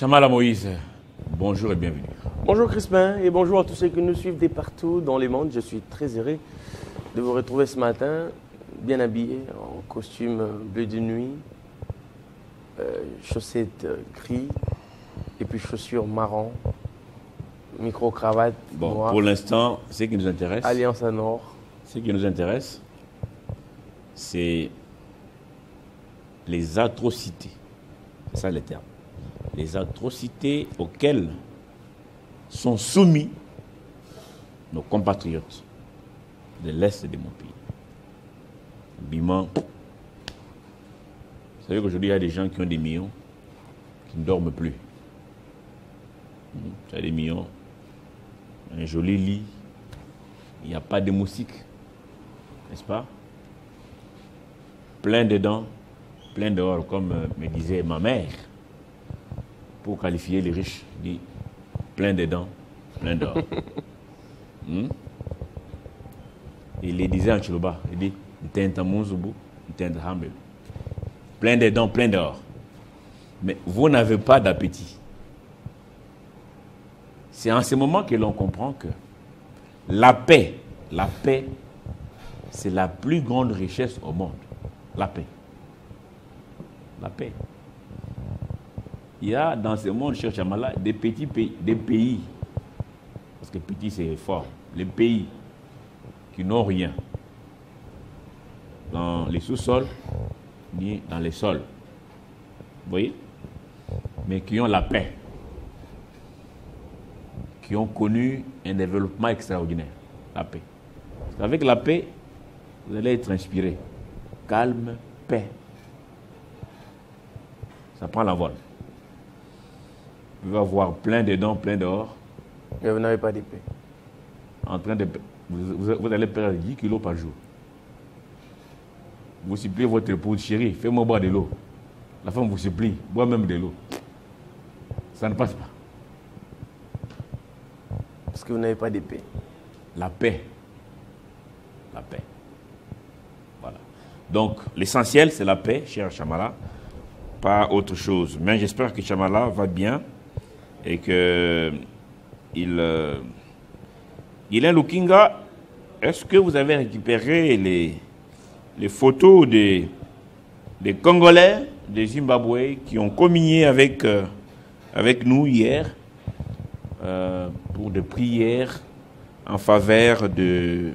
Chamala Moïse, bonjour et bienvenue. Bonjour Crispin et bonjour à tous ceux qui nous suivent de partout dans le monde. Je suis très heureux de vous retrouver ce matin, bien habillé, en costume bleu de nuit, chaussettes gris et puis chaussures marron, micro-cravate noire. Pour l'instant, ce qui nous intéresse, Alliance en or. Ce qui nous intéresse, c'est les atrocités. C'est ça le terme. Les atrocités auxquelles sont soumis nos compatriotes de l'Est de mon pays. Biman. Vous savez qu'aujourd'hui, il y a des gens qui ont des millions, qui ne dorment plus. Tu as des millions, un joli lit, il n'y a pas de moustiques, n'est-ce pas? Plein de dents, plein d'or, comme me disait ma mère, pour qualifier les riches, dit plein de dents, plein d'or. Il les disait en Chiloba, il dit plein de dents, plein d'or. Mais vous n'avez pas d'appétit. C'est en ce moment que l'on comprend que la paix, c'est la plus grande richesse au monde. La paix. La paix. Il y a dans ce monde, cher Chamala, des petits pays, parce que petit c'est fort, les pays qui n'ont rien dans les sous-sols ni dans les sols. Vous voyez? Mais qui ont la paix, qui ont connu un développement extraordinaire. La paix. Parce qu'avec la paix, vous allez être inspiré. Calme, paix. Ça prend l'envol. Vous pouvez avoir plein de dents, plein d'or. Mais vous n'avez pas de paix. En train de, vous allez perdre 10 kilos par jour. Vous suppliez votre épouse, chérie, fais-moi boire de l'eau. La femme vous supplie, bois même de l'eau. Ça ne passe pas. Parce que vous n'avez pas de paix. La paix. La paix. Voilà. Donc, l'essentiel, c'est la paix, cher Chamala. Pas autre chose. Mais j'espère que Chamala va bien et que il est Lukinga. Est-ce que vous avez récupéré les photos des Congolais, des Zimbabwe qui ont communié avec nous hier pour des prières en faveur de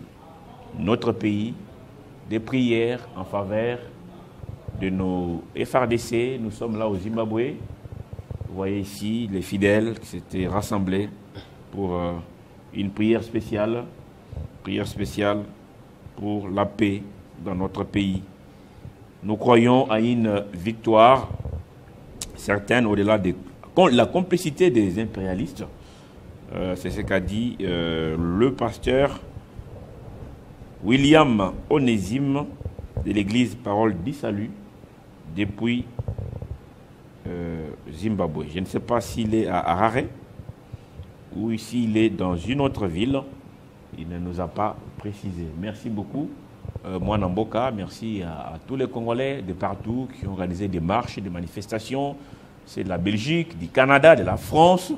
notre pays, des prières en faveur de nos FRDC. Nous sommes là au Zimbabwe. Vous voyez ici les fidèles qui s'étaient rassemblés pour une prière spéciale pour la paix dans notre pays. Nous croyons à une victoire certaine au-delà de la complicité des impérialistes. C'est ce qu'a dit le pasteur William Onésime de l'église Parole du Salut depuis Zimbabwe. Je ne sais pas s'il est à Harare ou s'il est dans une autre ville. Il ne nous a pas précisé. Merci beaucoup, Mwanamboka. Merci à tous les Congolais de partout qui ont organisé des marches, des manifestations. C'est de la Belgique, du Canada, de la France.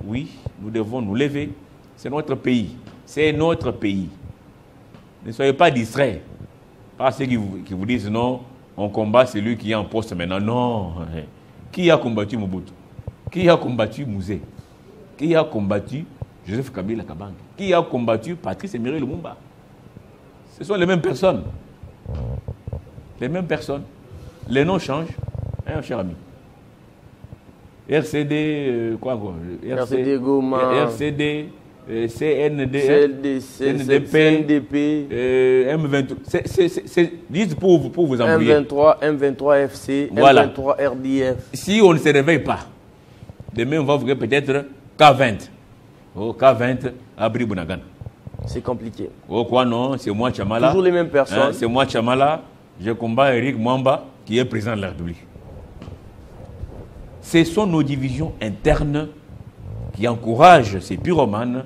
Oui, nous devons nous lever. C'est notre pays. C'est notre pays. Ne soyez pas distraits par ceux qui vous disent non, on combat celui qui est en poste maintenant. Non. Qui a combattu Mobutu? Qui a combattu Mouzé? Qui a combattu Joseph Kabila Kabange? Qui a combattu Patrice Emery Lumumba? Ce sont les mêmes personnes. Les mêmes personnes. Les noms changent. Hein, cher ami? RCD, RCD Goma. RCD, CND, CNDP, M23. Dites pour vous embrouiller. M23 FC, Voilà. M23 RDF. Si on ne se réveille pas, demain on va ouvrir peut-être K20. Oh, K20, Abri Bounagan. C'est compliqué. Oh, quoi non, c'est moi Chamala. Toujours les mêmes personnes. Hein, c'est moi Chamala. Je combats Eric Mwamba, qui est président de la République. Ce sont nos divisions internes qui encouragent ces pyromanes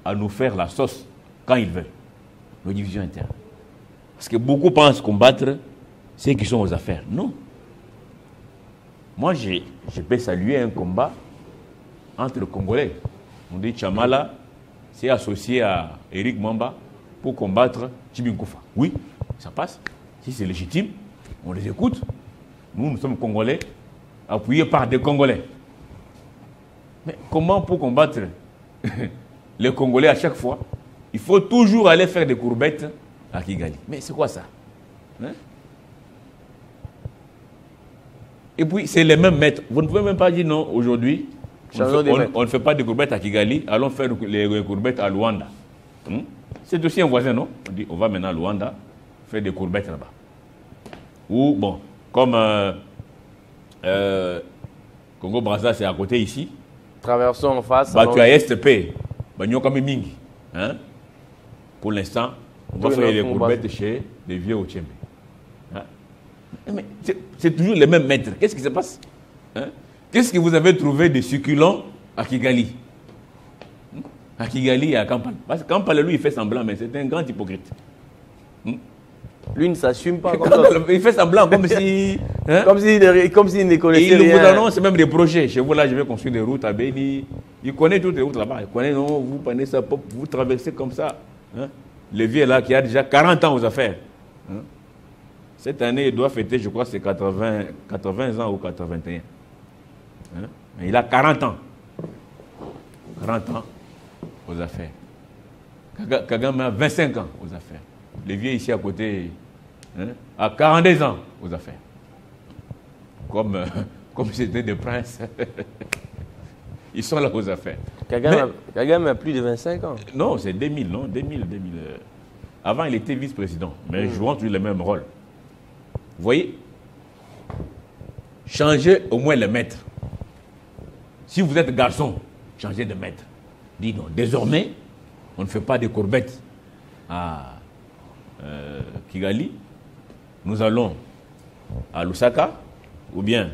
à nous faire la sauce quand ils veulent. Nos divisions internes. Parce que beaucoup pensent combattre ceux qui sont aux affaires. Non. Moi, je peux saluer un combat entre les Congolais. On dit Chamala s'est associé à Eric Mamba pour combattre Tchibinkufa. Oui, ça passe. Si c'est légitime, on les écoute. Nous sommes Congolais, appuyés par des Congolais. Mais comment pour combattre les Congolais à chaque fois, il faut toujours aller faire des courbettes à Kigali? Mais c'est quoi ça? Hein? Et puis, c'est les mêmes maîtres. Vous ne pouvez même pas dire non, aujourd'hui, on ne fait pas de courbettes à Kigali, allons faire les courbettes à Luanda. C'est aussi un voisin, non? On dit, on va maintenant à Luanda faire des courbettes là-bas. Ou, bon, comme Congo-Brazza, c'est à côté ici. Traversons en face. Bah, tu as STP, bah, nous comme Mingi. Hein? Pour l'instant, on va faire les courbettes chez les vieux au Tchembe. Hein? Mais c'est toujours les mêmes maîtres. Qu'est-ce qui se passe? Hein? Qu'est-ce que vous avez trouvé de succulent à Kigali? À Kigali et à Kampala. Parce que Kampala, lui, il fait semblant, mais c'est un grand hypocrite. Lui ne s'assume pas comme ça. Il fait semblant comme si... Hein? Comme s'il ne connaissait rien. Il vous annonce même des projets. Chez vous, là, je vais construire des routes à Béni. Il connaît toutes les routes là-bas. Il connaît, non, vous prenez ça, vous traversez comme ça. Hein? Le vieux là, qui a déjà 40 ans aux affaires. Hein? Cette année, il doit fêter, je crois, c'est 80 ans ou 81. Hein? Mais il a 40 ans. 40 ans aux affaires. Kagame a 25 ans aux affaires. Les vieux ici à côté, hein, à 42 ans aux affaires. Comme c'était des princes. Ils sont là aux affaires. Kagame a plus de 25 ans. Non, c'est 2000, non 2000. Avant, il était vice-président, mais jouant toujours le même rôle. Vous voyez? Changez au moins le maître. Si vous êtes garçon, changez de maître. Dis non, désormais, on ne fait pas des courbettes à Kigali. Nous allons à Lusaka, ou bien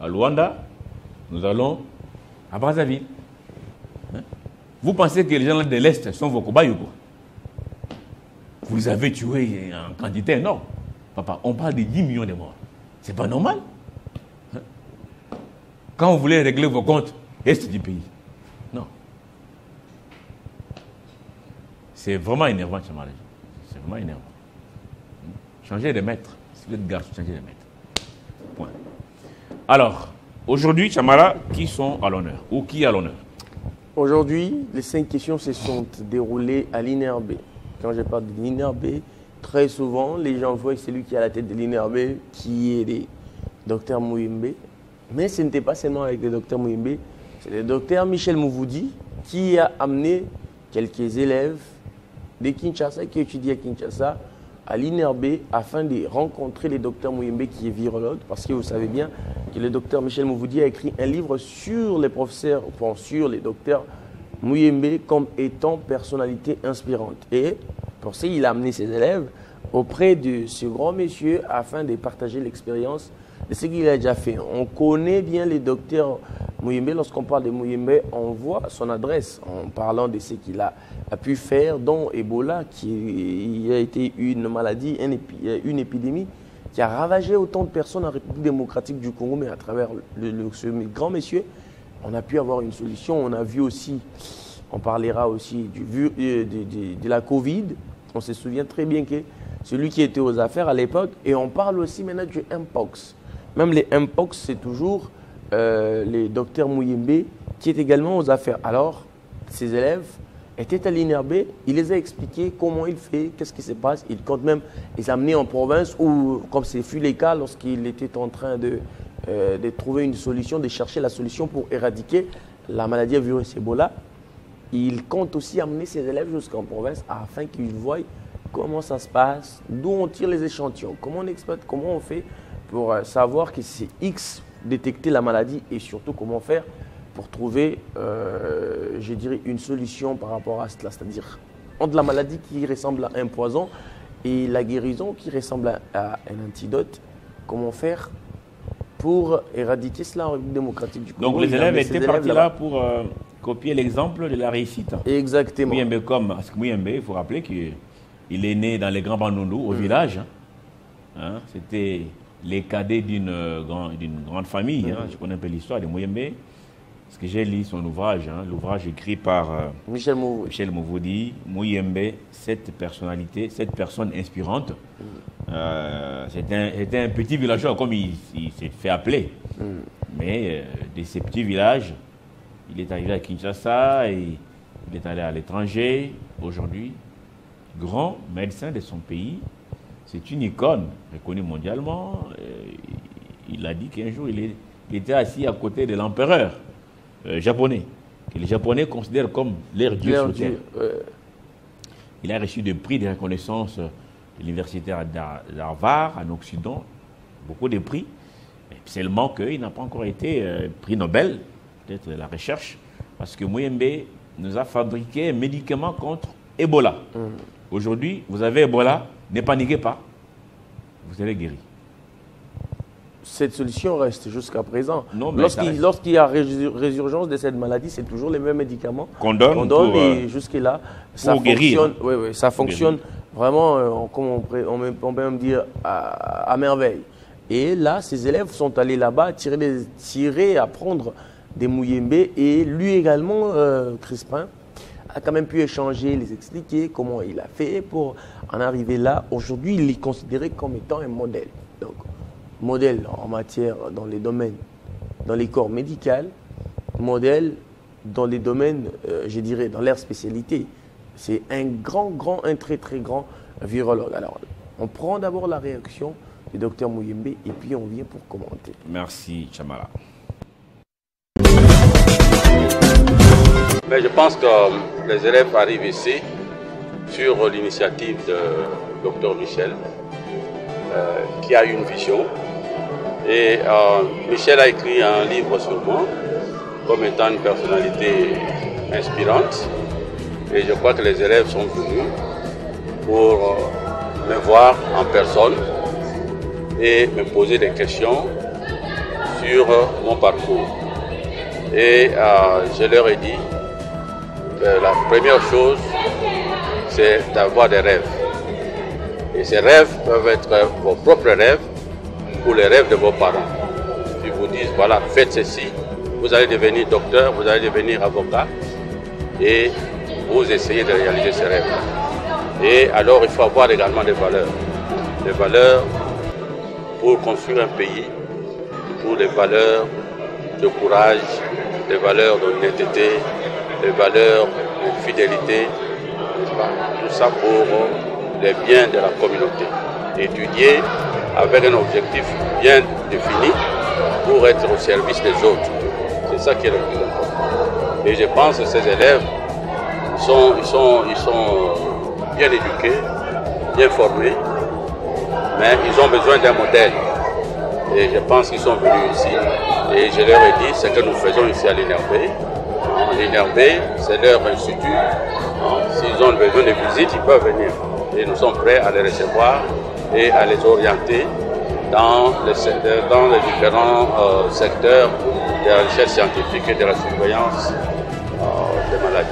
à Luanda, nous allons à Brazzaville. Hein? Vous pensez que les gens de l'Est sont vos cobayes ou quoi? Vous les avez tués en quantité énorme. Papa, on parle de 10 millions de morts. C'est pas normal. Hein? Quand vous voulez régler vos comptes, Est du pays. Non. C'est vraiment énervant, Chamala. C'est vraiment énervant. Changez de maître. Si vous êtes garçon, changez de maître. Point. Alors, aujourd'hui, Chamala, qui sont à l'honneur? Ou qui est à l'honneur? Aujourd'hui, les 5 questions se sont déroulées à l'INRB. Quand je parle de l'INRB, très souvent, les gens voient que c'est lui qui est à la tête de l'INRB, qui est le docteur Muyembe. Mais ce n'était pas seulement avec le docteur Muyembe, c'est le docteur Michel Mouvoudi qui a amené quelques élèves de Kinshasa, qui étudient à Kinshasa, à l'INRB, afin de rencontrer le docteur Muyembe, qui est virologue, parce que vous savez bien que le docteur Michel Mouvoudi a écrit un livre sur les professeurs, sur les docteurs Muyembe comme étant personnalité inspirante. Et pour ça, il a amené ses élèves auprès de ce grand monsieur afin de partager l'expérience de ce qu'il a déjà fait. On connaît bien le docteur Muyembe. Lorsqu'on parle de Muyembe, on voit son adresse en parlant de ce qu'il a pu faire, dont Ebola, qui a été une maladie, une épidémie qui a ravagé autant de personnes en République démocratique du Congo, mais à travers ce grand monsieur, on a pu avoir une solution. On a vu aussi, on parlera aussi de la Covid. On se souvient très bien que celui qui était aux affaires à l'époque, et on parle aussi maintenant du Mpox. Même les Mpox, c'est toujours le docteur Muyembe qui est également aux affaires. Alors, ses élèves étaient à l'INRB, il les a expliqué comment il fait, qu'est-ce qui se passe. Il compte même les amener en province où, comme ce fut le cas lorsqu'il était en train de trouver une solution, de chercher la solution pour éradiquer la maladie à virus Ebola, il compte aussi amener ses élèves jusqu'en province afin qu'ils voient comment ça se passe, d'où on tire les échantillons, comment on exploite, comment on fait pour savoir que c'est X, détecter la maladie et surtout comment faire pour trouver, je dirais, une solution par rapport à cela. C'est-à-dire entre la maladie qui ressemble à un poison et la guérison qui ressemble à un antidote, comment faire pour éradiquer cela en République démocratique du Congo. Donc les élèves étaient partis là pour copier l'exemple de la réussite. Exactement. Muyembe, parce que Muyembe, il faut rappeler qu'il est né dans les Grands Bandundu, au village. Hein, c'était les cadets d'une grande famille. Hein, je connais un peu l'histoire de Muyembe. Parce que j'ai lu son ouvrage, hein, l'ouvrage écrit par Michel Mouvoudi. Michel Mouvoudi, Mouyembe, cette personnalité, cette personne inspirante. C'était un petit villageois, comme il s'est fait appeler. Mais de ces petits villages, il est arrivé à Kinshasa et il est allé à l'étranger. Aujourd'hui, grand médecin de son pays. C'est une icône reconnue mondialement. Il a dit qu'un jour, il était assis à côté de l'empereur japonais, que les Japonais considèrent comme leur dieu sur terre. Il a reçu des prix de reconnaissance de l'université d'Harvard en Occident, beaucoup de prix, seulement qu'il n'a pas encore été prix Nobel, peut-être de la recherche, parce que Mouyembe nous a fabriqué un médicament contre Ebola. Aujourd'hui, vous avez Ebola, ne paniquez pas, vous serez guéri. Cette solution reste jusqu'à présent. Lorsqu'il y a résurgence de cette maladie, c'est toujours les mêmes médicaments qu'on donne et jusque-là, ça fonctionne, ça fonctionne vraiment, comme on peut même dire, à merveille. Et là, ces élèves sont allés là-bas tirer, apprendre des Mouyembe et lui également, Crispin, a quand même pu échanger, les expliquer comment il a fait pour en arriver là. Aujourd'hui, il est considéré comme étant un modèle. Donc, modèle en matière, dans les domaines, dans les corps médicaux, modèle dans les domaines, je dirais, dans leur spécialité. C'est un très très grand virologue. Alors, on prend d'abord la réaction du docteur Mouyembe et puis on vient pour commenter. Merci, Chamala. Mais je pense que les élèves arrivent ici sur l'initiative de docteur Michel, qui a une vision. Et Michel a écrit un livre sur moi, comme étant une personnalité inspirante. Et je crois que les élèves sont venus pour me voir en personne et me poser des questions sur mon parcours. Et je leur ai dit que la première chose, c'est d'avoir des rêves. Et ces rêves peuvent être vos propres rêves ou les rêves de vos parents. Ils vous disent, voilà, faites ceci, vous allez devenir docteur, vous allez devenir avocat, et vous essayez de réaliser ces rêves. Et alors, il faut avoir également des valeurs. Des valeurs pour construire un pays, pour des valeurs de courage, des valeurs d'honnêteté, des valeurs de fidélité, tout ça pour les biens de la communauté. Étudier avec un objectif bien défini pour être au service des autres. C'est ça qui est le plus important. Et je pense que ces élèves ils sont bien éduqués, bien formés, mais ils ont besoin d'un modèle. Et je pense qu'ils sont venus ici. Et je leur ai dit ce que nous faisons ici à l'INRB. L'INRB, c'est leur institut. S'ils ont besoin de visites, ils peuvent venir. Et nous sommes prêts à les recevoir et à les orienter dans les différents secteurs de la recherche scientifique et de la surveillance des maladies.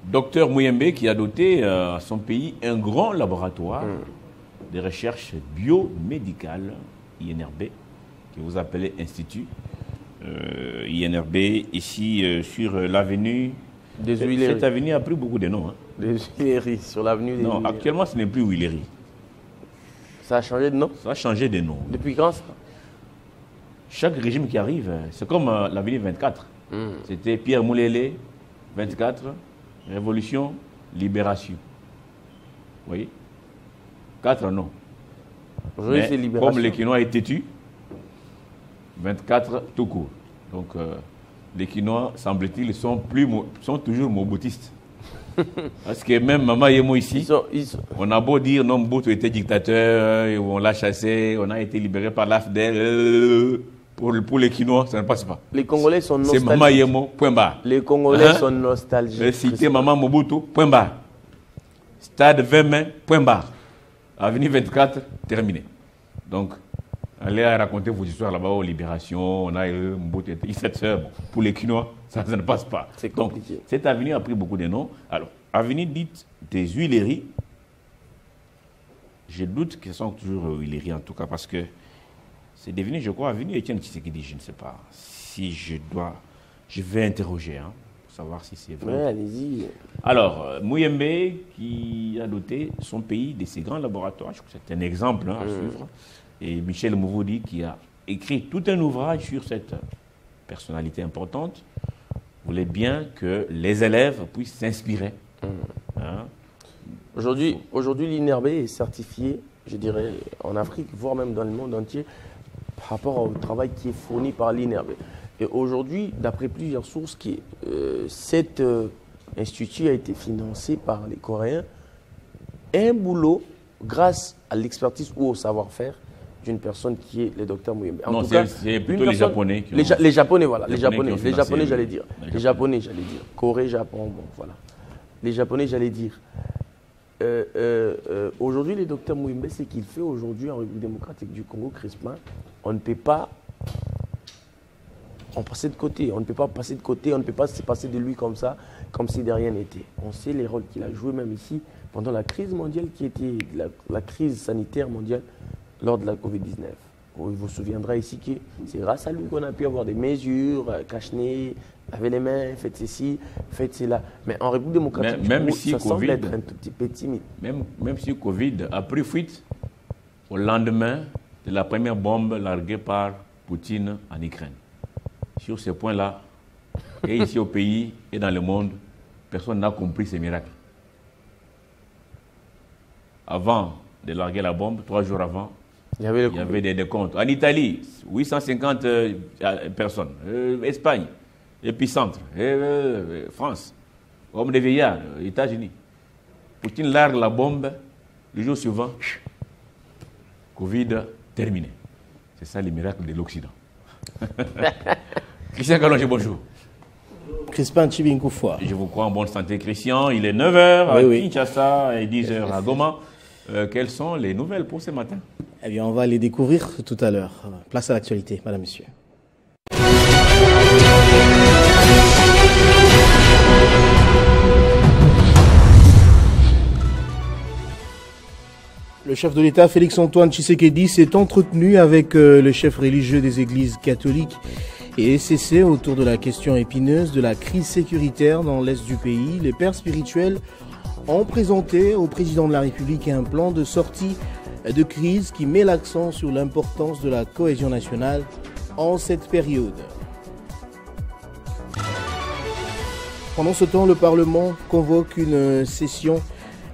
Docteur Mouyembe qui a doté à son pays un grand laboratoire de recherche biomédicale, INRB, que vous appelez Institut. INRB, ici sur l'avenue des Huileries. Cette avenue a pris beaucoup de noms. Hein. Des Huileries, sur l'avenue des Huileries. Non, actuellement ce n'est plus Huileries. Ça a changé de nom? Ça a changé de nom. Depuis quand ça? Chaque régime qui arrive, c'est comme l'avenue 24. C'était Pierre Moulélé, 24, Révolution, Libération. Vous voyez? 4 noms. Mais comme les Quinois est têtu, 24 tout court. Donc les Quinois, semble-t-il, sont toujours moboutistes. Parce que même Maman Yemo ici, on a beau dire non, Mobutu était dictateur, on l'a chassé, on a été libéré par l'AFDEL. Pour les Quinois, ça ne passe pas. Les Congolais sont nostalgiques. C'est Maman Yemo, point barre. Les Congolais sont nostalgiques. Cité Maman Mobutu, point barre. Stade 20 mai, point barre. Avenue 24, terminé. Donc, Allez raconter vos histoires là-bas aux Libérations, on a Mbote, cette sœur. Pour les Quinois, ça ne passe pas. C'est compliqué. Donc, cette avenue a pris beaucoup de noms. Alors, avenue dite des Huileries, je doute que ce sont toujours Huileries en tout cas, parce que c'est devenu, je crois, avenue Étienne Tshisekedi, je ne sais pas. Si je vais interroger, hein, pour savoir si c'est vrai. Oui, allez-y. Alors, Mouyembe, qui a doté son pays de ses grands laboratoires, je crois que c'est un exemple à suivre. Et Michel Mouvoudi, qui a écrit tout un ouvrage sur cette personnalité importante, voulait bien que les élèves puissent s'inspirer. Hein? Aujourd'hui, l'INRB est certifié, je dirais, en Afrique, voire même dans le monde entier, par rapport au travail qui est fourni par l'INRB. Et aujourd'hui, d'après plusieurs sources, cet institut a été financé par les Coréens. Un boulot, grâce à l'expertise ou au savoir-faire d'une personne qui est le docteur Mouyembe. Non, c'est plutôt les Japonais. Les Japonais, voilà. Les Japonais, j'allais dire. Les Japonais, j'allais dire. Corée, Japon, bon, voilà. Les Japonais, j'allais dire. Aujourd'hui, le docteur Mouyembe, ce qu'il fait aujourd'hui en République démocratique du Congo, Crispin, on ne peut pas passer de côté. On ne peut pas passer de côté, on ne peut pas se passer de lui comme ça, comme si de rien n'était. On sait les rôles qu'il a joués, même ici, pendant la crise mondiale qui était la crise sanitaire mondiale lors de la Covid-19. Il vous souviendra ici que c'est grâce à lui qu'on a pu avoir des mesures, cache-nez, laver les mains, faites ceci, faites cela. Mais en République démocratique, même si ça COVID, semble être un tout petit peu timide. Même si Covid a pris fuite au lendemain de la première bombe larguée par Poutine en Ukraine. Sur ce point-là, et ici au pays et dans le monde, personne n'a compris ces miracles. Avant de larguer la bombe, 3 jours avant, il y avait des décomptes. En Italie, 850 personnes. Espagne, épicentre. France, homme de vieillard, États-Unis. Poutine largue la bombe, le jour suivant, Covid terminé. C'est ça le miracle de l'Occident. Christian Kalonji, bonjour. Crispin Tchibinkoufoua. Je vous crois en bonne santé, Christian. Il est 9h à Kinshasa et 10h à Goma. Quelles sont les nouvelles pour ce matin? Eh bien, on va les découvrir tout à l'heure. Place à l'actualité, madame, monsieur. Le chef de l'État, Félix-Antoine Tshisekedi, s'est entretenu avec le chef religieux des églises catholiques et SCC autour de la question épineuse de la crise sécuritaire dans l'est du pays. Les pères spirituels ont présenté au président de la République un plan de sortie de crise qui met l'accent sur l'importance de la cohésion nationale en cette période. Pendant ce temps, le Parlement convoque une session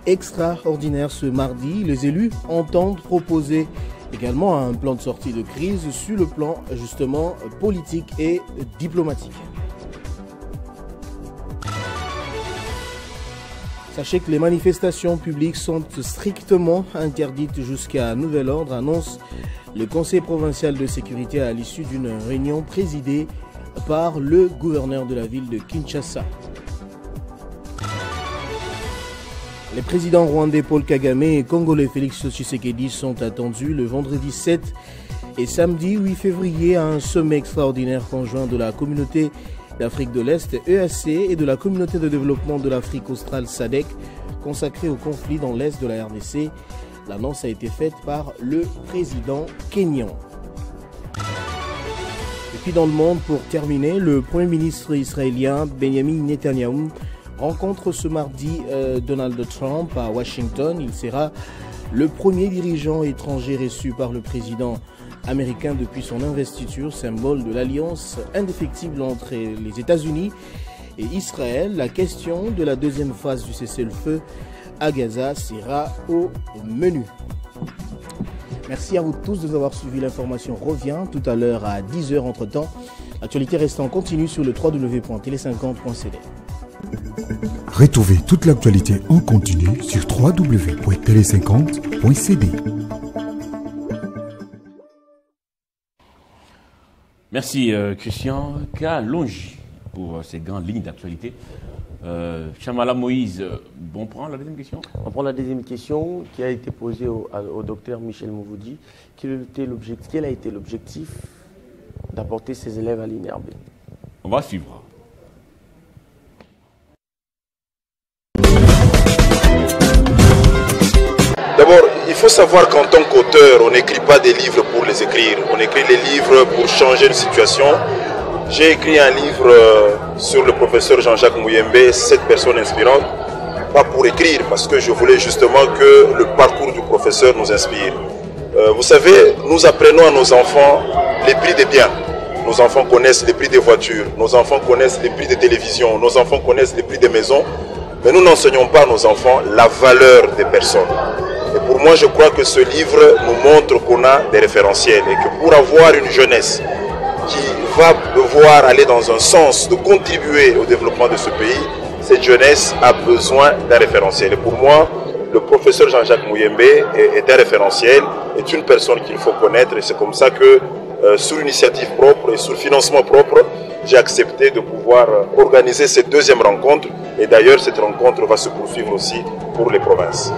extraordinaire ce mardi. Les élus entendent proposer également un plan de sortie de crise sur le plan justement politique et diplomatique. Sachez que les manifestations publiques sont strictement interdites jusqu'à nouvel ordre, annonce le Conseil provincial de sécurité à l'issue d'une réunion présidée par le gouverneur de la ville de Kinshasa. Les présidents rwandais Paul Kagame et congolais Félix Tshisekedi sont attendus le vendredi 7 et samedi 8 février à un sommet extraordinaire conjoint de la communauté d'Afrique de l'Est, EAC, et de la communauté de développement de l'Afrique australe, SADC, consacré au conflit dans l'Est de la RDC. L'annonce a été faite par le président kényan. Et puis dans le monde, pour terminer, le Premier ministre israélien Benjamin Netanyahou rencontre ce mardi Donald Trump à Washington. Il sera le premier dirigeant étranger reçu par le président américain depuis son investiture, symbole de l'alliance indéfectible entre les États-Unis et Israël. La question de la deuxième phase du cessez-le-feu à Gaza sera au menu. Merci à vous tous de nous avoir suivi. L'information revient tout à l'heure à 10h. Entre-temps, l'actualité reste en continu sur le www.tele50.cd. Retrouvez toute l'actualité en continu sur www.tele50.cd. Merci Christian Kalonji. pour ces grandes lignes d'actualité. Chamala Moïse, on prend la deuxième question. On prend la deuxième question qui a été posée au docteur Michel Mouvoudi. Quel a été l'objectif d'apporter ses élèves à l'INRB? On va suivre. D'abord, il faut savoir qu'en tant qu'auteur, on n'écrit pas des livres pour les écrire. On écrit les livres pour changer une situation. J'ai écrit un livre sur le professeur Jean-Jacques Mouyembe, 7 personnes inspirantes, pas pour écrire, parce que je voulais justement que le parcours du professeur nous inspire. Vous savez, nous apprenons à nos enfants les prix des biens. Nos enfants connaissent les prix des voitures, nos enfants connaissent les prix des télévisions, nos enfants connaissent les prix des maisons, mais nous n'enseignons pas à nos enfants la valeur des personnes. Et pour moi, je crois que ce livre nous montre qu'on a des référentiels et que pour avoir une jeunesse qui va devoir aller dans un sens de contribuer au développement de ce pays, cette jeunesse a besoin d'un référentiel. Et pour moi, le professeur Jean-Jacques Mouyembe est un référentiel, est une personne qu'il faut connaître. Et c'est comme ça que, sur initiative propre et sur financement propre, j'ai accepté de pouvoir organiser cette deuxième rencontre. Et d'ailleurs, cette rencontre va se poursuivre aussi pour les provinces.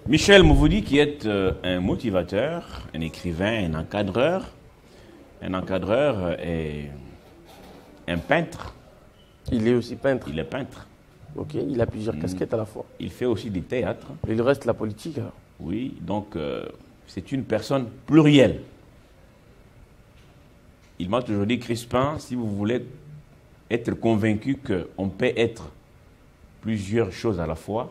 Michel Mouvoudi, qui est un motivateur, un écrivain, un encadreur et un peintre. Il est aussi peintre. Il est peintre. Ok, il a plusieurs casquettes à la fois. Il fait aussi du théâtre. Et le reste, la politique. Alors. Oui, donc c'est une personne plurielle. Il m'a toujours dit, Crispin, si vous voulez être convaincu qu'on peut être plusieurs choses à la fois,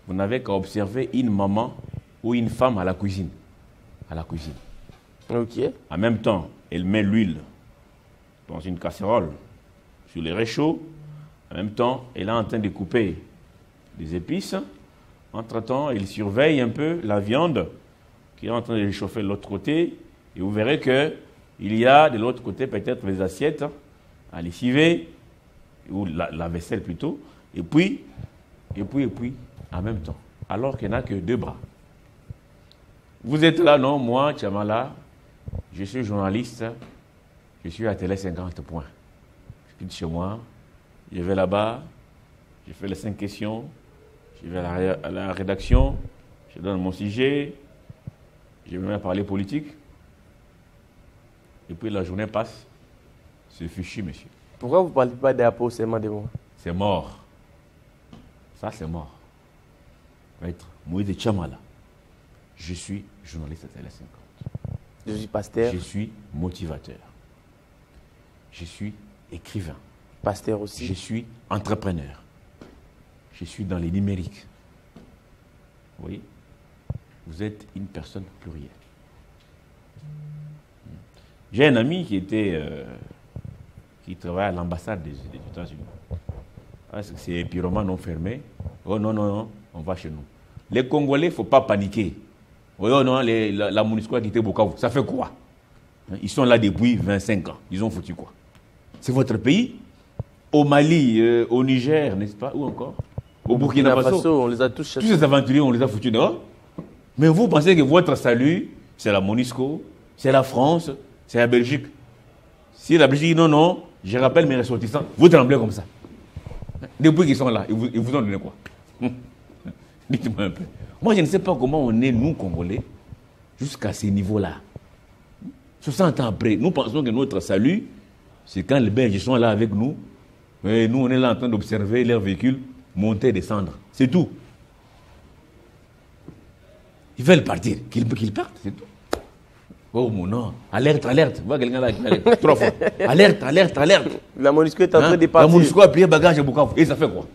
vous n'avez qu'à observer une maman ou une femme à la cuisine. À la cuisine. Ok. En même temps, elle met l'huile dans une casserole sur les réchauds. En même temps, elle est en train de couper des épices. Entre-temps, elle surveille un peu la viande qui est en train de réchauffer de l'autre côté. Et vous verrez qu'il y a de l'autre côté peut-être les assiettes à lessiver, ou la vaisselle plutôt. Et puis, en même temps, alors qu'il n'y a que 2 bras. Vous êtes là, non? Moi, Chamala, je suis journaliste, je suis à Télé 50 points. Je quitte chez moi, je vais là-bas, je fais les 5 questions, je vais à la rédaction, je donne mon sujet, je me mets à parler politique, et puis la journée passe, c'est fichu, monsieur. Pourquoi vous ne parlez pas d'Apo Sema de moi? C'est mort. Ça, c'est mort. Maître Moïse Chamala. Je suis journaliste à Télé 50. Je suis pasteur. Je suis motivateur. Je suis écrivain. Pasteur aussi. Je suis entrepreneur. Je suis dans les numériques. Oui. Vous êtes une personne plurielle. J'ai un ami qui travaille à l'ambassade des États-Unis. C'est pyromane non fermé. Oh non, on va chez nous. Les Congolais, il ne faut pas paniquer. Oh non, la MONUSCO a quitté Bukavu. Ça fait quoi? Ils sont là depuis 25 ans. Ils ont foutu quoi? C'est votre pays? Au Mali, au Niger, n'est-ce pas? Où encore? Au Burkina Faso. On les a tous chassés. Tous ces aventuriers, on les a foutus dehors. Mais vous pensez que votre salut, c'est la MONUSCO, c'est la France, c'est la Belgique. Si la Belgique dit non, je rappelle mes ressortissants, vous tremblez comme ça. Depuis qu'ils sont là, ils vous ont donné quoi? Dites-moi un peu. Moi, je ne sais pas comment on est, nous, Congolais, jusqu'à ce niveau-là. 60 ans après, nous pensons que notre salut, c'est quand les Belges sont là avec nous, et nous, on est là en train d'observer leurs véhicules monter et descendre. C'est tout. Ils veulent partir. Qu'ils partent, c'est tout. Oh mon nom. Alerte. Vois quelqu'un là qui alerte 3 fois. Alerte. La MONUSCO est en train de partir. La MONUSCO a plié bagage à Bukavu. Et ça fait quoi?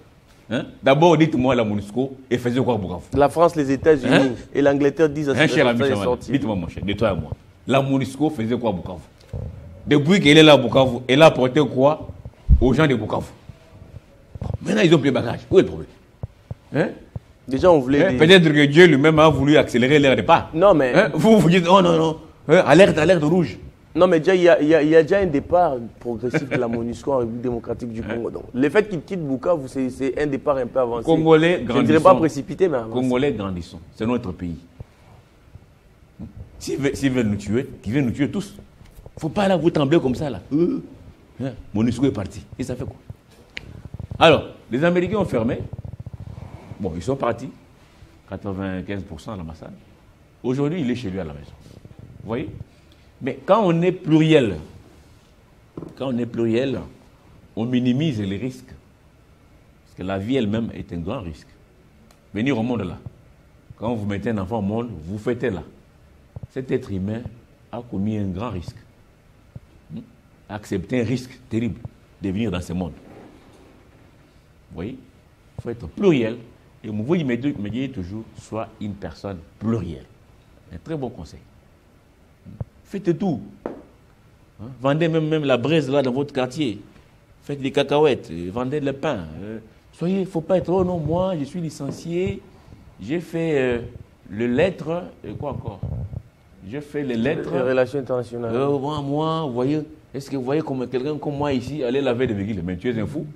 D'abord, dites-moi la MONUSCO et faisait quoi à Bukavu? La France, les États-Unis et l'Angleterre disent à cher ami Chamala, dites-moi mon cher, de toi à moi. La MONUSCO faisait quoi à Bukavu? Depuis qu'elle est là à Bukavu, elle a apporté quoi aux gens de Bukavu? Maintenant, ils ont plié bagage. Où est le problème? Déjà, on voulait. Peut-être que Dieu lui-même a voulu accélérer leur départ. Non, mais. Vous dites, oh non. Alerte rouge. Non, mais déjà, il y a déjà un départ progressif de la MONUSCO en République démocratique du Congo. Donc, le fait qu'il quitte Bukavu, c'est un départ un peu avancé. Congolais grandissons. Je ne dirais pas précipité, mais avancé. Congolais grandissons. C'est notre pays. S'ils veulent nous tuer, qu'ils viennent nous tuer tous. Il ne faut pas là vous trembler comme ça. Là. MONUSCO est parti. Et ça fait quoi? Alors, les Américains ont fermé. Bon, ils sont partis. 95% à l'ambassade. Aujourd'hui, il est chez lui à la maison. Vous voyez? Mais quand on est pluriel, on minimise les risques. Parce que la vie elle-même est un grand risque. Venir au monde là, quand vous mettez un enfant au monde, vous faites là. Cet être humain a commis un grand risque. Accepter un risque terrible de venir dans ce monde. Vous voyez? Il faut être pluriel. Et vous me dites toujours, sois une personne plurielle. Un très bon conseil. Faites tout. Vendez même la braise là dans votre quartier. Faites des cacahuètes, vendez le pain. Il ne faut pas être, oh non, moi je suis licencié, j'ai fait les lettres, et quoi encore? J'ai fait les lettres. Les relations internationales. Moi, vous voyez, est-ce que vous voyez comme quelqu'un comme moi ici aller laver des véhicules? Mais tu es un fou.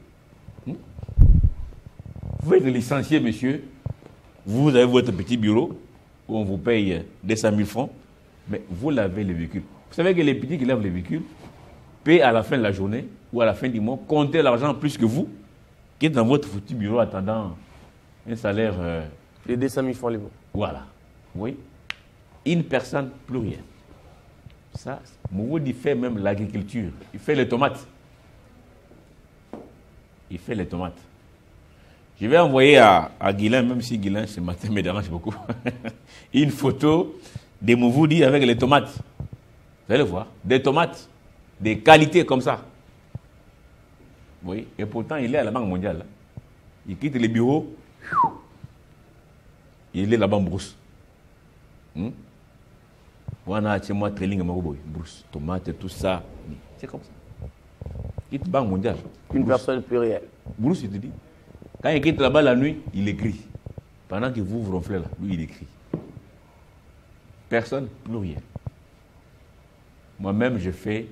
Vous êtes licencié, monsieur. Vous avez votre petit bureau où on vous paye 200 000 francs. Mais vous lavez les véhicules. Vous savez que les petits qui lavent les véhicules paient à la fin de la journée ou à la fin du mois, comptez l'argent plus que vous, qui êtes dans votre petit bureau attendant un salaire. Les 200 000 francs les mois. Voilà. Oui. Une personne plurielle. Ça, Mouvoudi fait même l'agriculture. Il fait les tomates. Je vais envoyer à Guilain, même si Guilain ce matin me dérange beaucoup, une photo des Mouvoudi avec les tomates. Vous allez voir. Des tomates. Des qualités comme ça. Oui. Et pourtant, il est à la Banque mondiale. Il quitte les bureaux. Il est là-bas en brousse. Voilà, chez moi, trailing, brousse, tomates, tout ça. C'est comme ça. Il quitte la Banque mondiale. Une personne plurielle. Brousse, il te dit. Quand il quitte là-bas la nuit, il écrit. Pendant que vous ronflez là, lui, il écrit. Personne plurielle. Moi-même, je fais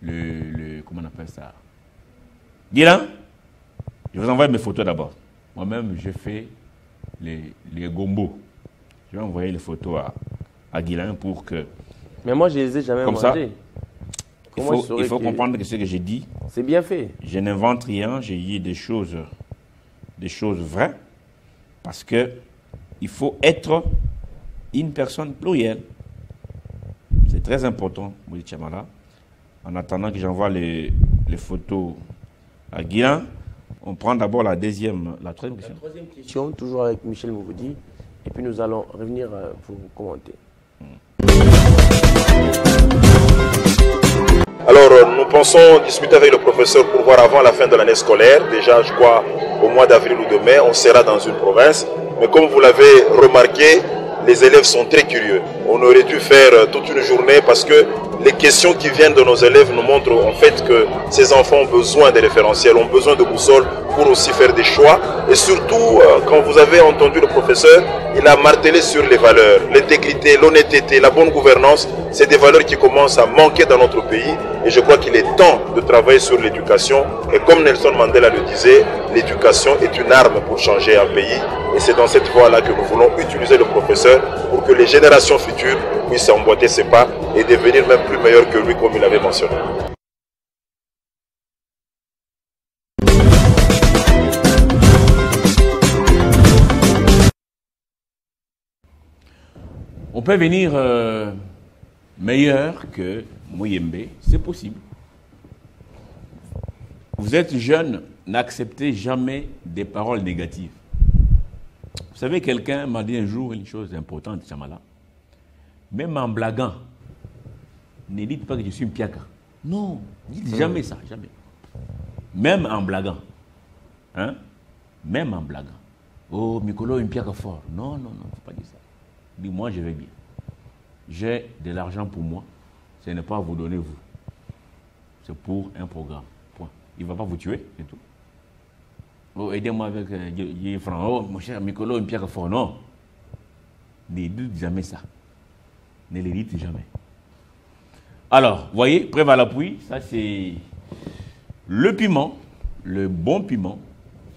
comment on appelle ça? Guilain, je vous envoie mes photos d'abord. Moi-même, je fais les gombos. Je vais envoyer les photos à Guilain pour que... Mais moi, je ne les ai jamais mangés. Il faut comprendre que ce que j'ai dit... C'est bien fait. Je n'invente rien, j'ai dit des choses vraies. Parce que il faut être une personne plurielle. C'est très important, Moudi Chamala. En attendant que j'envoie les photos à Guilain, on prend d'abord la troisième question. La troisième question, toujours avec Michel Mouvoudi. Et puis nous allons revenir pour commenter. Alors, nous pensons discuter avec le professeur pour voir avant la fin de l'année scolaire. Déjà, je crois, au mois d'avril ou de mai, on sera dans une province. Mais comme vous l'avez remarqué, les élèves sont très curieux. On aurait dû faire toute une journée parce que les questions qui viennent de nos élèves nous montrent en fait que ces enfants ont besoin de référentiels, ont besoin de boussoles pour aussi faire des choix. Et surtout, quand vous avez entendu le professeur, il a martelé sur les valeurs, l'intégrité, l'honnêteté, la bonne gouvernance. C'est des valeurs qui commencent à manquer dans notre pays. Et je crois qu'il est temps de travailler sur l'éducation. Et comme Nelson Mandela le disait, l'éducation est une arme pour changer un pays. Et c'est dans cette voie-là que nous voulons utiliser le professeur pour que les générations futures puissent emboîter ses pas et devenir même plus meilleurs que lui, comme il avait mentionné. On peut venir meilleur que Mouyembe, c'est possible. Vous êtes jeune, n'acceptez jamais des paroles négatives. Vous savez, quelqu'un m'a dit un jour une chose importante, Chamala. Même en blaguant, ne dites pas que je suis une piaka. Non, ne dites jamais ça, jamais. Même en blaguant. Hein? Même en blaguant. Oh, Mikolo, une piaka fort. Non, non, non, il ne faut pas dire ça. Dis, moi, je vais bien. J'ai de l'argent pour moi. Ce n'est pas à vous donner, vous. C'est pour un programme. Point. Il ne va pas vous tuer, c'est tout. Oh, aidez-moi avec 10 francs. Oh, mon cher Mikolo, une pierre fort. Non. Ne dites jamais ça. Ne le dites jamais. Alors, vous voyez, preuve à l'appui, ça c'est le piment, le bon piment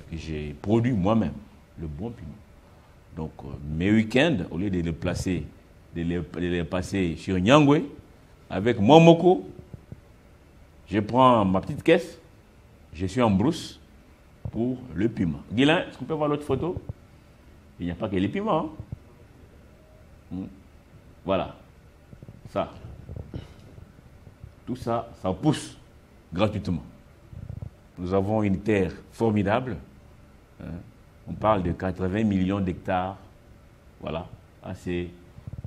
que j'ai produit moi-même, le bon piment. Donc, mes week-ends, au lieu de les placer, de les passer sur Nyangwe, avec mon moko, je prends ma petite caisse, je suis en brousse pour le piment. Guilain, est-ce qu'on peut voir l'autre photo? Il n'y a pas que les piments. Hein? Voilà. Ça. Tout ça, ça pousse gratuitement. Nous avons une terre formidable. Hein? On parle de 80 millions d'hectares. Voilà.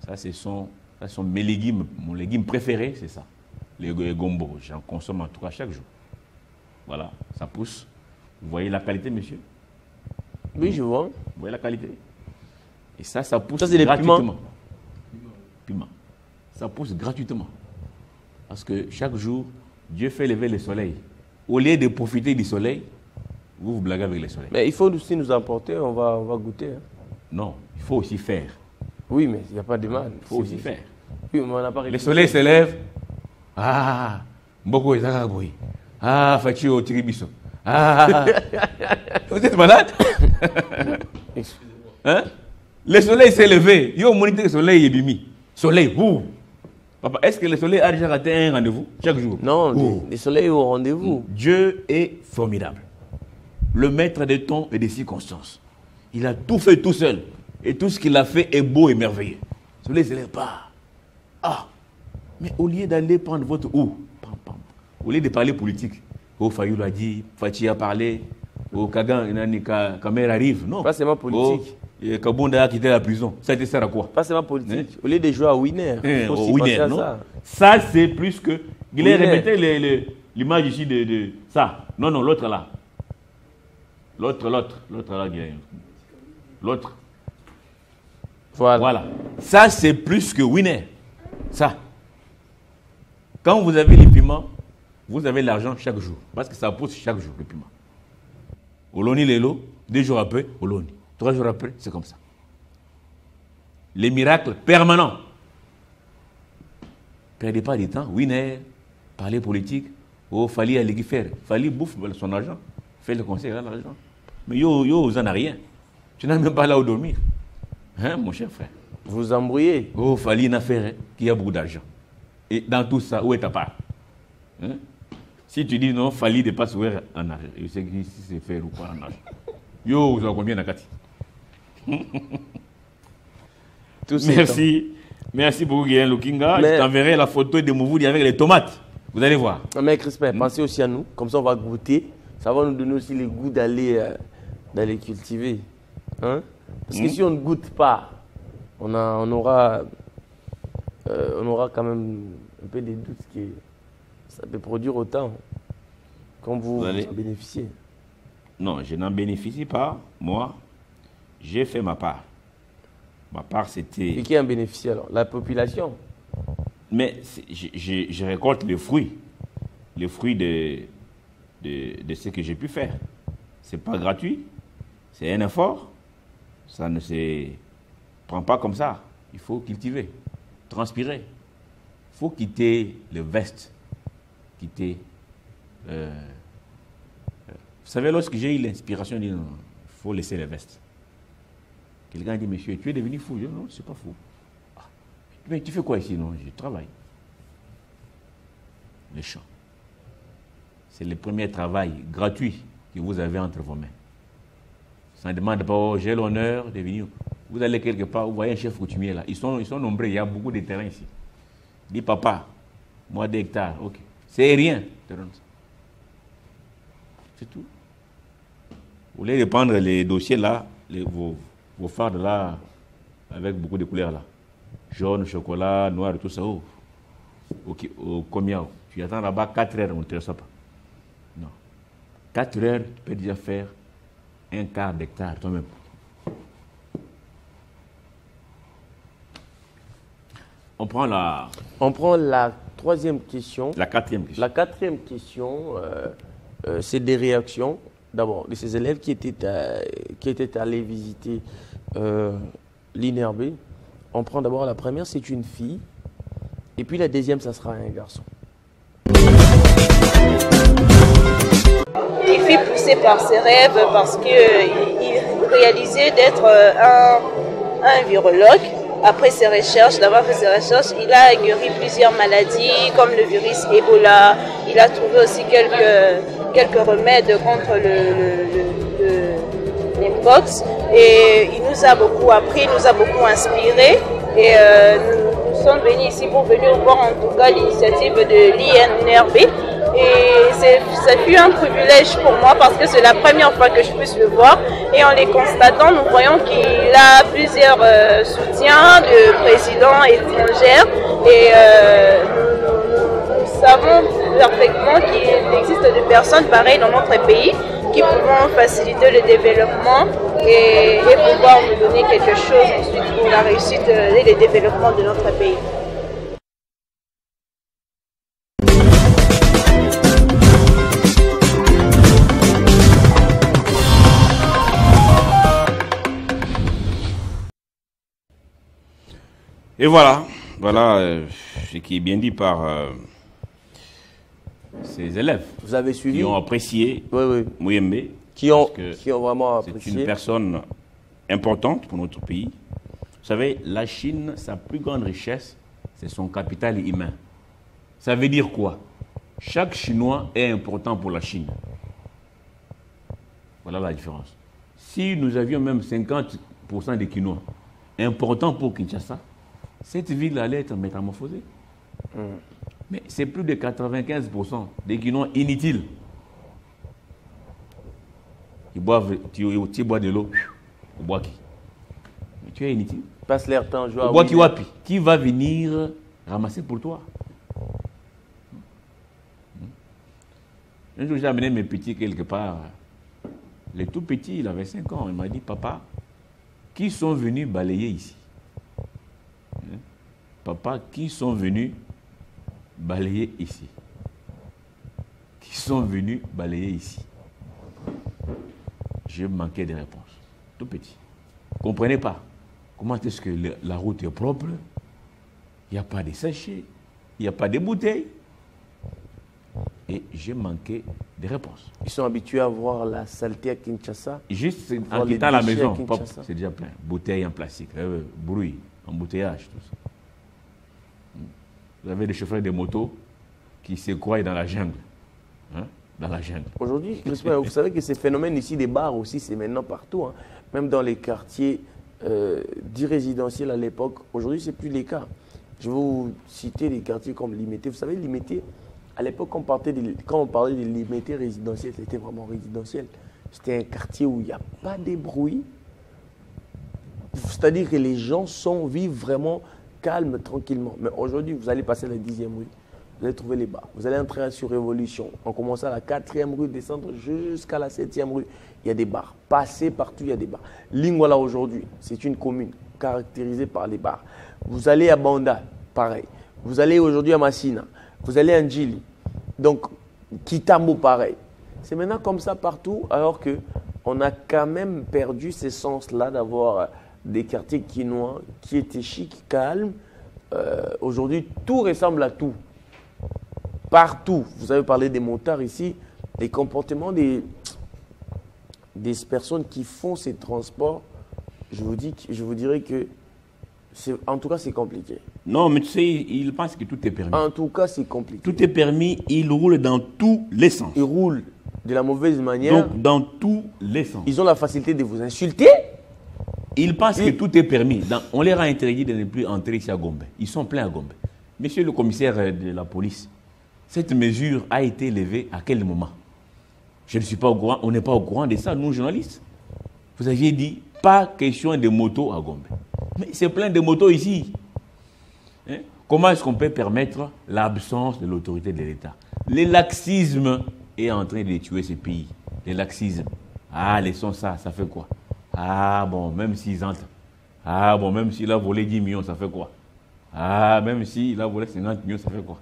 Ça, ce sont mes légumes. Mon légume préféré, c'est ça. Les gombo. J'en consomme en tout cas chaque jour. Voilà. Ça pousse. Vous voyez la qualité, monsieur? Oui, je vois. Vous voyez la qualité? Et ça pousse ça, c'est gratuitement. Piment. Ça pousse gratuitement. Parce que chaque jour, Dieu fait lever le soleil. Au lieu de profiter du soleil, vous blaguez avec le soleil. Mais il faut aussi nous emporter, on va goûter. Hein. Non, il faut aussi faire. Oui, mais il n'y a pas de mal. Il faut aussi faire. Oui, mais on n'a pas le soleil se lève. Ah, Mboko Ezagaboui. Ah, Fatio Tiribiso. Ah, vous êtes malade? Hein? Le soleil s'est levé. Yo, moniteur le soleil est bimi. Soleil, vous. Papa, est-ce que le soleil a déjà raté un rendez-vous chaque jour? Non, le soleil est au rendez-vous. Dieu est formidable. Le maître des temps et des circonstances. Il a tout fait tout seul. Et tout ce qu'il a fait est beau et merveilleux. Le soleil ne se lève pas. Ah, mais au lieu d'aller prendre votre eau, au lieu de parler politique, oh, Fayou l'a dit, Fatih a parlé, oh, Kagan, Kamer arrive. Non. Pas seulement politique. Oh, Kabunda a quitté la prison. Ça te sert à quoi? Pas seulement politique. Au lieu de jouer à winner. Winner, non? Ça, c'est plus que. Il a répété l'image ici de ça. Non, l'autre là. L'autre là, l'autre. Voilà. Ça, c'est plus que winner. Ça. Quand vous avez les piments, vous avez l'argent chaque jour. Parce que ça pousse chaque jour, le piment. Oloni Lelo, 2 jours après, Oloni. 3 jours après, c'est comme ça. Les miracles permanents. Perdez pas de temps. Winner, parler politique. Oh, Fali aller faire. Fali bouffe son argent. Fait le conseil, il a l'argent. Mais yo, vous en a rien. Tu n'as même pas là où dormir. Hein, mon cher frère? Vous embrouillez. Oh, Fali n'a fait qui a beaucoup d'argent. Et dans tout ça, où est ta part? Hein? Si tu dis non, Fali de pas s'ouvrir en argent. Je sais que si c'est faire ou pas en argent. Yo, vous avez combien Nakati? Merci beaucoup, Guillaume Lukinga. Je t'enverrai la photo de Mouvoudi avec les tomates. Vous allez voir. Mais Crispin, pensez aussi à nous. Comme ça, on va goûter. Ça va nous donner aussi le goût d'aller cultiver. Hein? Parce que si on ne goûte pas, on aura quand même un peu des doutes que ça peut produire autant quand vous en bénéficiez. Non, je n'en bénéficie pas. Moi, j'ai fait ma part. Ma part, c'était... Et qui en bénéficie alors? La population? Mais je récolte les fruits. Les fruits de ce que j'ai pu faire. Ce n'est pas gratuit. C'est un effort. Ça ne se prend pas comme ça. Il faut cultiver, transpirer. Il faut quitter le veste. Quitter... Vous savez, lorsque j'ai eu l'inspiration, il faut laisser le veste. Quelqu'un a dit, monsieur, tu es devenu fou. Je dis, non, c'est pas fou. Ah, mais tu fais quoi ici? Non, je travaille. Le champ. C'est le premier travail gratuit que vous avez entre vos mains. Ça ne demande pas, oh, j'ai l'honneur de venir. Vous allez quelque part, vous voyez un chef coutumier là. Ils sont nombreux, il y a beaucoup de terrain ici. Dis, papa, moi 2 hectares, ok. C'est rien. C'est tout. Vous voulez prendre les dossiers là, vos fardes là, avec beaucoup de couleurs là. Jaune, chocolat, noir et tout ça. Oh. Ok, combien? Tu attends là-bas 4 heures, on ne te reçoit pas. Non. 4 heures, tu peux déjà faire 1/4 d'hectare toi-même. On prend la 3e question. La 4e question. La 4e question, c'est des réactions. D'abord, de ces élèves qui étaient allés visiter l'INRB. On prend d'abord la première, c'est une fille Et puis la deuxième, ça sera un garçon. Il fut poussé par ses rêves parce qu'il réalisait d'être un virologue. Après ses recherches, d'avoir fait ses recherches, il a guéri plusieurs maladies comme le virus Ebola. Il a trouvé aussi quelques remèdes contre l'Mpox. Et il nous a beaucoup appris, nous a beaucoup inspiré. Et nous sommes venus ici pour venir voir en tout cas l'initiative de l'INRB. Et ça fut un privilège pour moi parce que c'est la première fois que je puisse le voir. Et en les constatant, nous voyons qu'il a plusieurs soutiens de présidents étrangers. Et nous savons perfectement qu'il existe des personnes pareilles dans notre pays qui pourront faciliter le développement et pouvoir nous donner quelque chose ensuite pour la réussite et le développement de notre pays. Et voilà ce qui est bien dit par ces élèves. Vous avez suivi? Qui ont apprécié Muyembe. Qui ont vraiment apprécié. C'est une personne importante pour notre pays. Vous savez, la Chine, sa plus grande richesse, c'est son capital humain. Ça veut dire quoi? Chaque Chinois est important pour la Chine. Voilà la différence. Si nous avions même 50% des Quinois importants pour Kinshasa, cette ville allait être métamorphosée. Mais c'est plus de 95% des Guinéens inutiles. Tu bois de l'eau, tu bois qui? Mais tu es inutile. Passe leur temps, jouer à bois qui wapi? Qui va venir ramasser pour toi? Un jour, j'ai amené mes petits quelque part. Les tout petits, il avait 5 ans. Il m'a dit, papa, qui sont venus balayer ici? Papa, qui sont venus balayer ici? Qui sont venus balayer ici? Je manquais de réponses. Tout petit. Vous ne comprenez pas. Comment est-ce que la route est propre? Il n'y a pas de sachets, il n'y a pas de bouteilles. Et j'ai manqué de réponses. Ils sont habitués à voir la saleté à Kinshasa. Juste en quittant la maison, c'est déjà plein. Bouteilles en plastique, bruit, embouteillage, tout ça. Vous avez des chauffeurs de motos qui se croient dans la jungle. Dans la jungle. Aujourd'hui, vous savez que ces phénomènes ici des bars aussi, c'est maintenant partout. Même dans les quartiers dits résidentiels à l'époque. Aujourd'hui, ce n'est plus les cas. Je vais vous citer des quartiers comme Limité. Vous savez, Limité, à l'époque, quand on parlait de Limité résidentiel, c'était vraiment résidentiel. C'était un quartier où il n'y a pas de bruit. C'est-à-dire que les gens vivent vraiment calme, tranquillement. Mais aujourd'hui, vous allez passer la 10e rue, vous allez trouver les bars. Vous allez entrer sur Révolution. On commence à la 4e rue, descendre jusqu'à la 7e rue. Il y a des bars. Passer partout, il y a des bars. Lingwala aujourd'hui, c'est une commune caractérisée par les bars. Vous allez à Banda, pareil. Vous allez aujourd'hui à Massina. Vous allez à Ndjili. Donc, Kitambo, pareil. C'est maintenant comme ça partout, alors qu'on a quand même perdu ce sens-là d'avoir des quartiers quinois qui étaient chics, calmes. Aujourd'hui, tout ressemble à tout. Partout. Vous avez parlé des motards ici. Les comportements des personnes qui font ces transports, je vous dirais que, en tout cas, c'est compliqué. Non, mais tu sais, ils pensent que tout est permis. En tout cas, c'est compliqué. Tout est permis, ils roulent dans tous les sens. Ils roulent de la mauvaise manière. Donc, dans tous les sens. Ils ont la facilité de vous insulter. Ils pensent que tout est permis. On leur a interdit de ne plus entrer ici à Gombe. Ils sont pleins à Gombe. Monsieur le commissaire de la police, cette mesure a été levée à quel moment? Je ne suis pas au courant, on n'est pas au courant de ça, nous journalistes. Vous aviez dit, pas question de motos à Gombe. Mais c'est plein de motos ici. Comment est-ce qu'on peut permettre l'absence de l'autorité de l'État? Le laxisme est en train de tuer ce pays. Le laxisme. Ah, laissons ça, ça fait quoi? Ah bon, même s'ils entrent. Ah bon, même s'il a volé 10 millions, ça fait quoi? Ah, même s'il a volé 50 millions, ça fait quoi?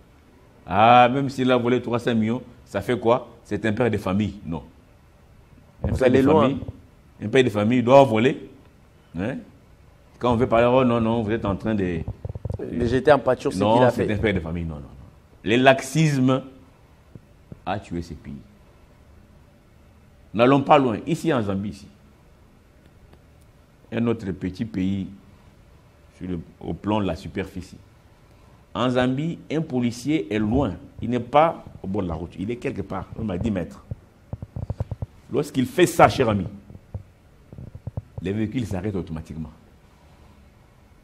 Ah, même s'il a volé 300 millions, ça fait quoi? C'est un père de famille. Non. Vous allez loin. Un père de famille doit voler. Hein? Quand on veut parler, oh non, non, vous êtes en train de de jeter en pâture ce qu'il a fait. Non, c'est un père de famille, non. Le laxisme a tué ces pays. N'allons pas loin. Ici, en Zambie, ici. Un autre petit pays au plan de la superficie. En Zambie, un policier est loin. Il n'est pas au bord de la route. Il est quelque part, même à 10 mètres. Lorsqu'il fait ça, cher ami, les véhicules s'arrêtent automatiquement.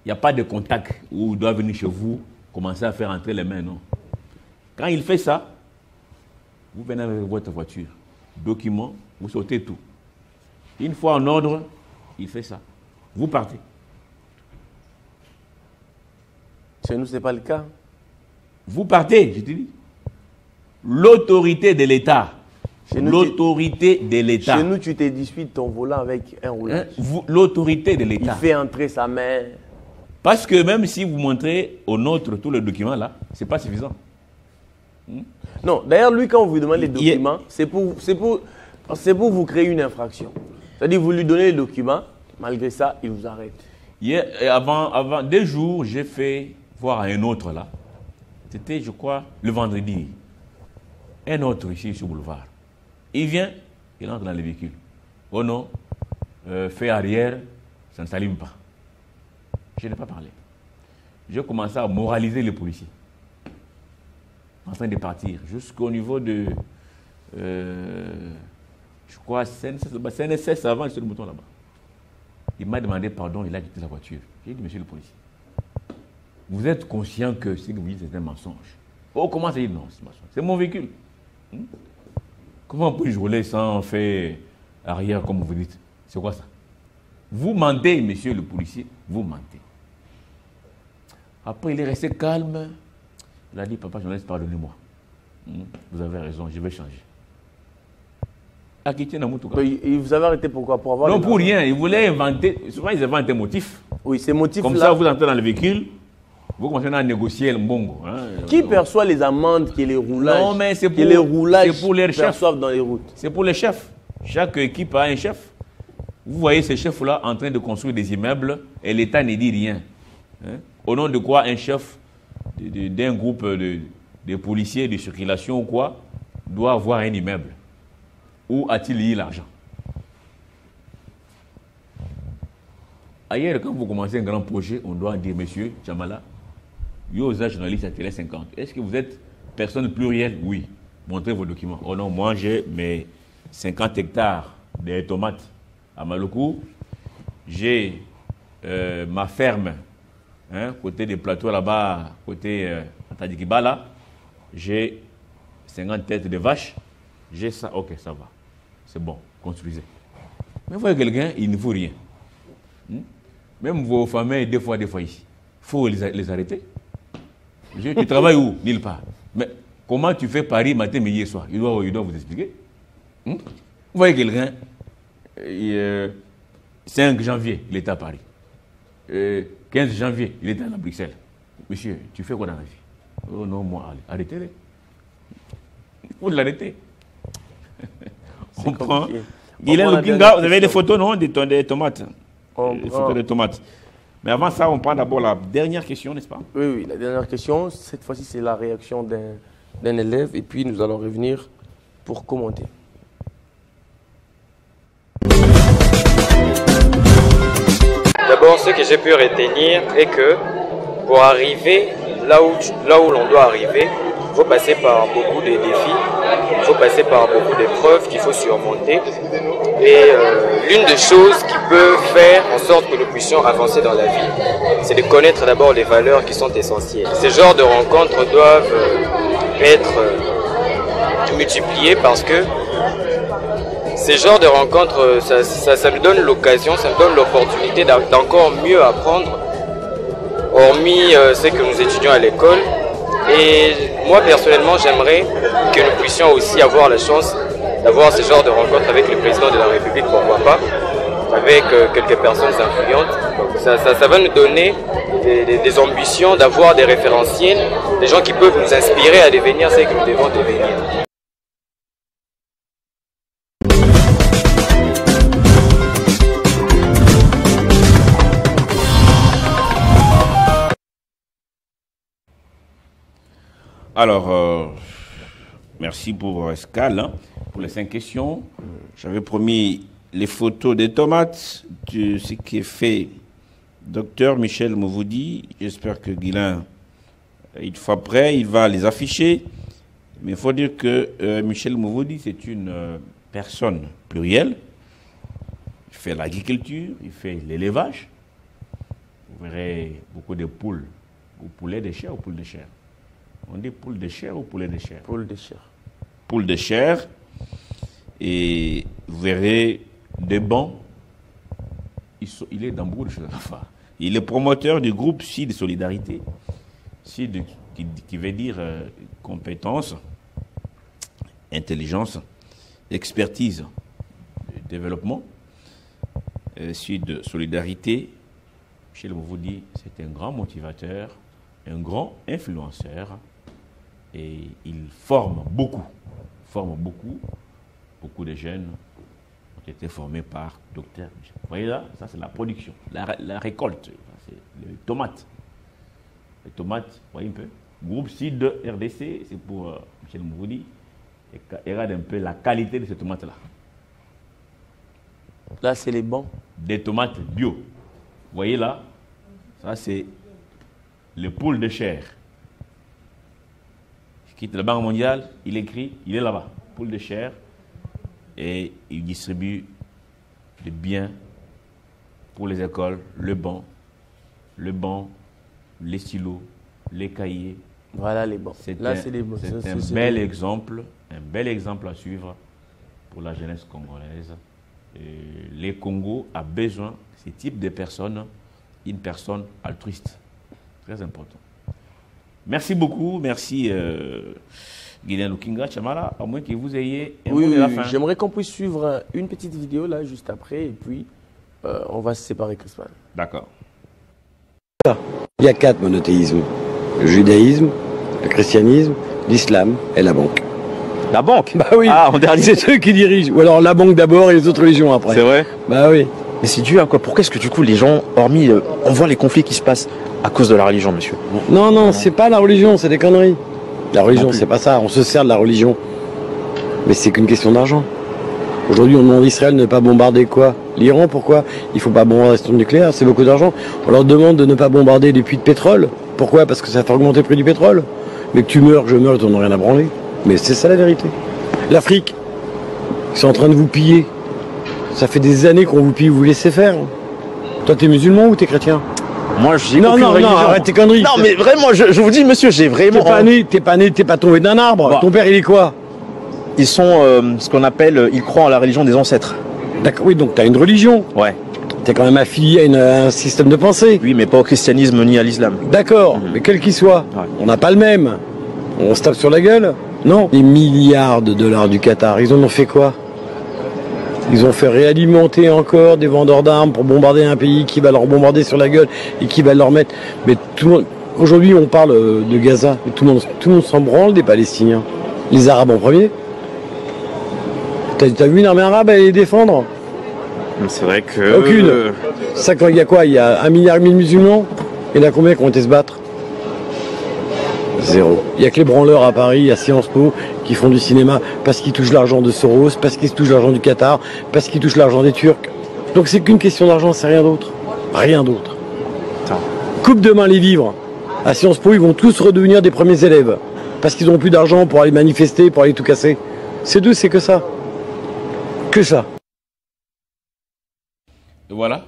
Il n'y a pas de contact où il doit venir chez vous, commencer à faire entrer les mains, non. Quand il fait ça, vous venez avec votre voiture, documents, vous sautez tout. Une fois en ordre, il fait ça. Vous partez. Chez nous, ce n'est pas le cas. Vous partez, je te dis. L'autorité de l'État. L'autorité de l'État. Chez nous, tu te disputes ton volant avec un roulage. L'autorité de l'État. Il fait entrer sa main. Parce que même si vous montrez au nôtre tous les documents là, ce n'est pas suffisant. Non, d'ailleurs, lui, quand on vous demande les documents, c'est pour vous créer une infraction. C'est-à-dire, vous lui donnez les documents, malgré ça, il vous arrête. Hier, avant 2 jours, j'ai fait voir un autre là. C'était, je crois, le vendredi. Un autre ici sur le boulevard. Il vient, il entre dans le véhicule. Oh non, fait arrière, ça ne s'allume pas. Je n'ai pas parlé. J'ai commencé à moraliser les policiers. En train de partir, jusqu'au niveau de, je crois, CNSS avant, sur le bouton là-bas. Il m'a demandé pardon, il a quitté la voiture. J'ai dit, monsieur le policier, vous êtes conscient que ce que vous dites, c'est un mensonge? Oh, comment ça dit? Non, c'est un mensonge. C'est mon véhicule. Comment puis-je rouler sans faire arrière, comme vous dites? C'est quoi ça? Vous mentez, monsieur le policier, vous mentez. Après, il est resté calme. Il a dit, papa, journaliste, pardonnez-moi. Vous avez raison, je vais changer. Et vous avez arrêté pourquoi? Pour avoir non, pour rien. Ils voulaient inventer. Souvent, ils inventent un motif. Oui, ces motifs-là. Comme ça, vous entrez dans le véhicule, vous commencez à négocier le bongo. Qui perçoit les amendes et les roulages? Non, mais c'est pour, les roulages pour les chefs. Dans les routes. C'est pour les chefs. Chaque équipe a un chef. Vous voyez ces chefs-là en train de construire des immeubles et l'État ne dit rien. Au nom de quoi un chef d'un groupe de policiers de circulation ou quoi doit avoir un immeuble? Où a-t-il eu l'argent? Ailleurs, quand vous commencez un grand projet, on doit dire, monsieur Chamala, Yosa, journaliste à Télé 50, est-ce que vous êtes personne plurielle? Oui. Montrez vos documents. Oh non, moi j'ai mes 50 hectares de tomates à Maluku. J'ai ma ferme, côté des plateaux là-bas, côté Tadjikiba là. J'ai 50 têtes de vaches. J'ai ça, ok, ça va. C'est bon, construisez. Mais vous voyez quelqu'un, il ne faut rien. Même vos familles, des fois ici. Il faut les arrêter. Tu travailles où? Nulle part. Mais comment tu fais Paris matin, midi et soir? Il doit vous expliquer. Vous voyez quelqu'un, 5 janvier, il était à Paris. 15 janvier, il était à Bruxelles. Monsieur, tu fais quoi dans la vie? Oh non, moi, allez, arrêtez-les. Il faut l'arrêter. On prend. Guilain Lupinga, vous avez des photos, non, des tomates? Des photos de tomates. Mais avant ça, on prend d'abord la dernière question, n'est-ce pas? Oui, la dernière question. Cette fois-ci, c'est la réaction d'un élève. Et puis, nous allons revenir pour commenter. D'abord, ce que j'ai pu retenir est que pour arriver là où l'on doit arriver, il faut passer par beaucoup de défis, il faut passer par beaucoup d'épreuves qu'il faut surmonter. Et l'une des choses qui peut faire en sorte que nous puissions avancer dans la vie, c'est de connaître d'abord les valeurs qui sont essentielles. Ces genres de rencontres doivent être multipliés parce que ces genres de rencontres, ça nous donne l'occasion, ça nous donne l'opportunité d'encore mieux apprendre, hormis ce que nous étudions à l'école. Et moi personnellement, j'aimerais que nous puissions aussi avoir la chance d'avoir ce genre de rencontre avec le président de la République, pourquoi pas, avec quelques personnes influentes. Donc ça va nous donner des ambitions, d'avoir des référentiels, des gens qui peuvent nous inspirer à devenir ce que nous devons devenir. Alors, merci pour Escal, hein, pour les 5 questions. J'avais promis les photos des tomates, de ce qui est fait. Docteur Michel Mouvoudi, j'espère que Guilain, une fois prêt, il va les afficher. Mais il faut dire que Michel Mouvoudi, c'est une personne plurielle. Il fait l'agriculture, il fait l'élevage. Vous verrez beaucoup de poules, ou poulets de chair ou poules de chair. On dit poules de chair ou poulets de chair? Poules de chair. Poules de chair. Et vous verrez des bancs. Il est dans beaucoup de choses à faire. Il est promoteur du groupe CID Solidarité. CID qui veut dire compétence, intelligence, expertise, développement. CID Solidarité, Michel Mouvoudi, c'est un grand motivateur, un grand influenceur, et il forme beaucoup. Beaucoup de jeunes ont été formés par Docteur Michel. Vous voyez là, ça c'est la production, la récolte, c'est les tomates. Les tomates, vous voyez un peu. Groupe CID RDC, c'est pour Michel Mouvoudi. Et regarde un peu la qualité de ces tomates-là. Là, c'est les bancs. Des tomates bio. Vous voyez là, ça c'est le poule de chair. Il quitte la Banque mondiale, il écrit, il est là-bas, poule de chair, et il distribue des biens pour les écoles, le banc, les stylos, les cahiers. Voilà les bancs. Là, c'est les bancs. C'est un bel exemple à suivre pour la jeunesse congolaise. Et les Congos a besoin de ce type de personnes, une personne altruiste. Très important. Merci beaucoup, merci Guilain Lukinga Chamala, à moins que vous ayez un mot de la fin. J'aimerais qu'on puisse suivre une petite vidéo là juste après et puis on va se séparer, Crispin. D'accord. Il y a 4 monothéismes. Le judaïsme, le christianisme, l'islam et la banque. La banque? Bah oui, en dernier. c'est eux qui dirigent. Ou alors la banque d'abord et les autres religions après. C'est vrai? Bah oui. Mais c'est dû à quoi? Pourquoi est-ce que du coup les gens, hormis, on voit les conflits qui se passent à cause de la religion, monsieur? Non, c'est pas la religion, c'est des conneries. La religion, c'est pas ça, on se sert de la religion. Mais c'est qu'une question d'argent. Aujourd'hui, on demande à Israël de ne pas bombarder quoi? L'Iran, pourquoi? Il faut pas bombarder la station nucléaire, c'est beaucoup d'argent. On leur demande de ne pas bombarder les puits de pétrole. Pourquoi? Parce que ça fait augmenter le prix du pétrole. Mais que tu meurs, que je meurs, ils n'en ont rien à branler. Mais c'est ça la vérité. L'Afrique, ils sont en train de vous piller. Ça fait des années qu'on vous pille, vous laissez faire. Toi, t'es musulman ou t'es chrétien? Moi, j'ai non, arrête tes conneries. Non, mais vraiment, je vous dis, monsieur, j'ai vraiment... T'es pas tombé d'un arbre. Bon. Ton père, il est quoi? Ils sont ce qu'on appelle, ils croient en la religion des ancêtres. D'accord, oui, donc t'as une religion. Ouais. T'es quand même affilié à un système de pensée. Oui, mais pas au christianisme ni à l'islam. D'accord, mais quel qu'il soit, on n'a pas le même. On se tape sur la gueule? Non. Les milliards de dollars du Qatar, ils en ont fait quoi? Ils ont fait réalimenter encore des vendeurs d'armes pour bombarder un pays qui va leur bombarder sur la gueule et qui va leur mettre... Mais tout le monde... Aujourd'hui, on parle de Gaza, mais tout le monde s'en branle des Palestiniens. Les Arabes en premier. T'as vu une armée arabe aller les défendre? C'est vrai que... Aucune. Ça, il y a quoi? Il y a 1,5 milliard de musulmans? Il y en a combien qui ont été se battre? Zéro. Il n'y a que les branleurs à Paris, à Sciences Po, qui font du cinéma parce qu'ils touchent l'argent de Soros, parce qu'ils touchent l'argent du Qatar, parce qu'ils touchent l'argent des Turcs. Donc c'est qu'une question d'argent, c'est rien d'autre. Rien d'autre. Coupe demain les vivres. À Sciences Po, ils vont tous redevenir des premiers élèves. Parce qu'ils n'ont plus d'argent pour aller manifester, pour aller tout casser. C'est deux, c'est que ça. Que ça. Et voilà,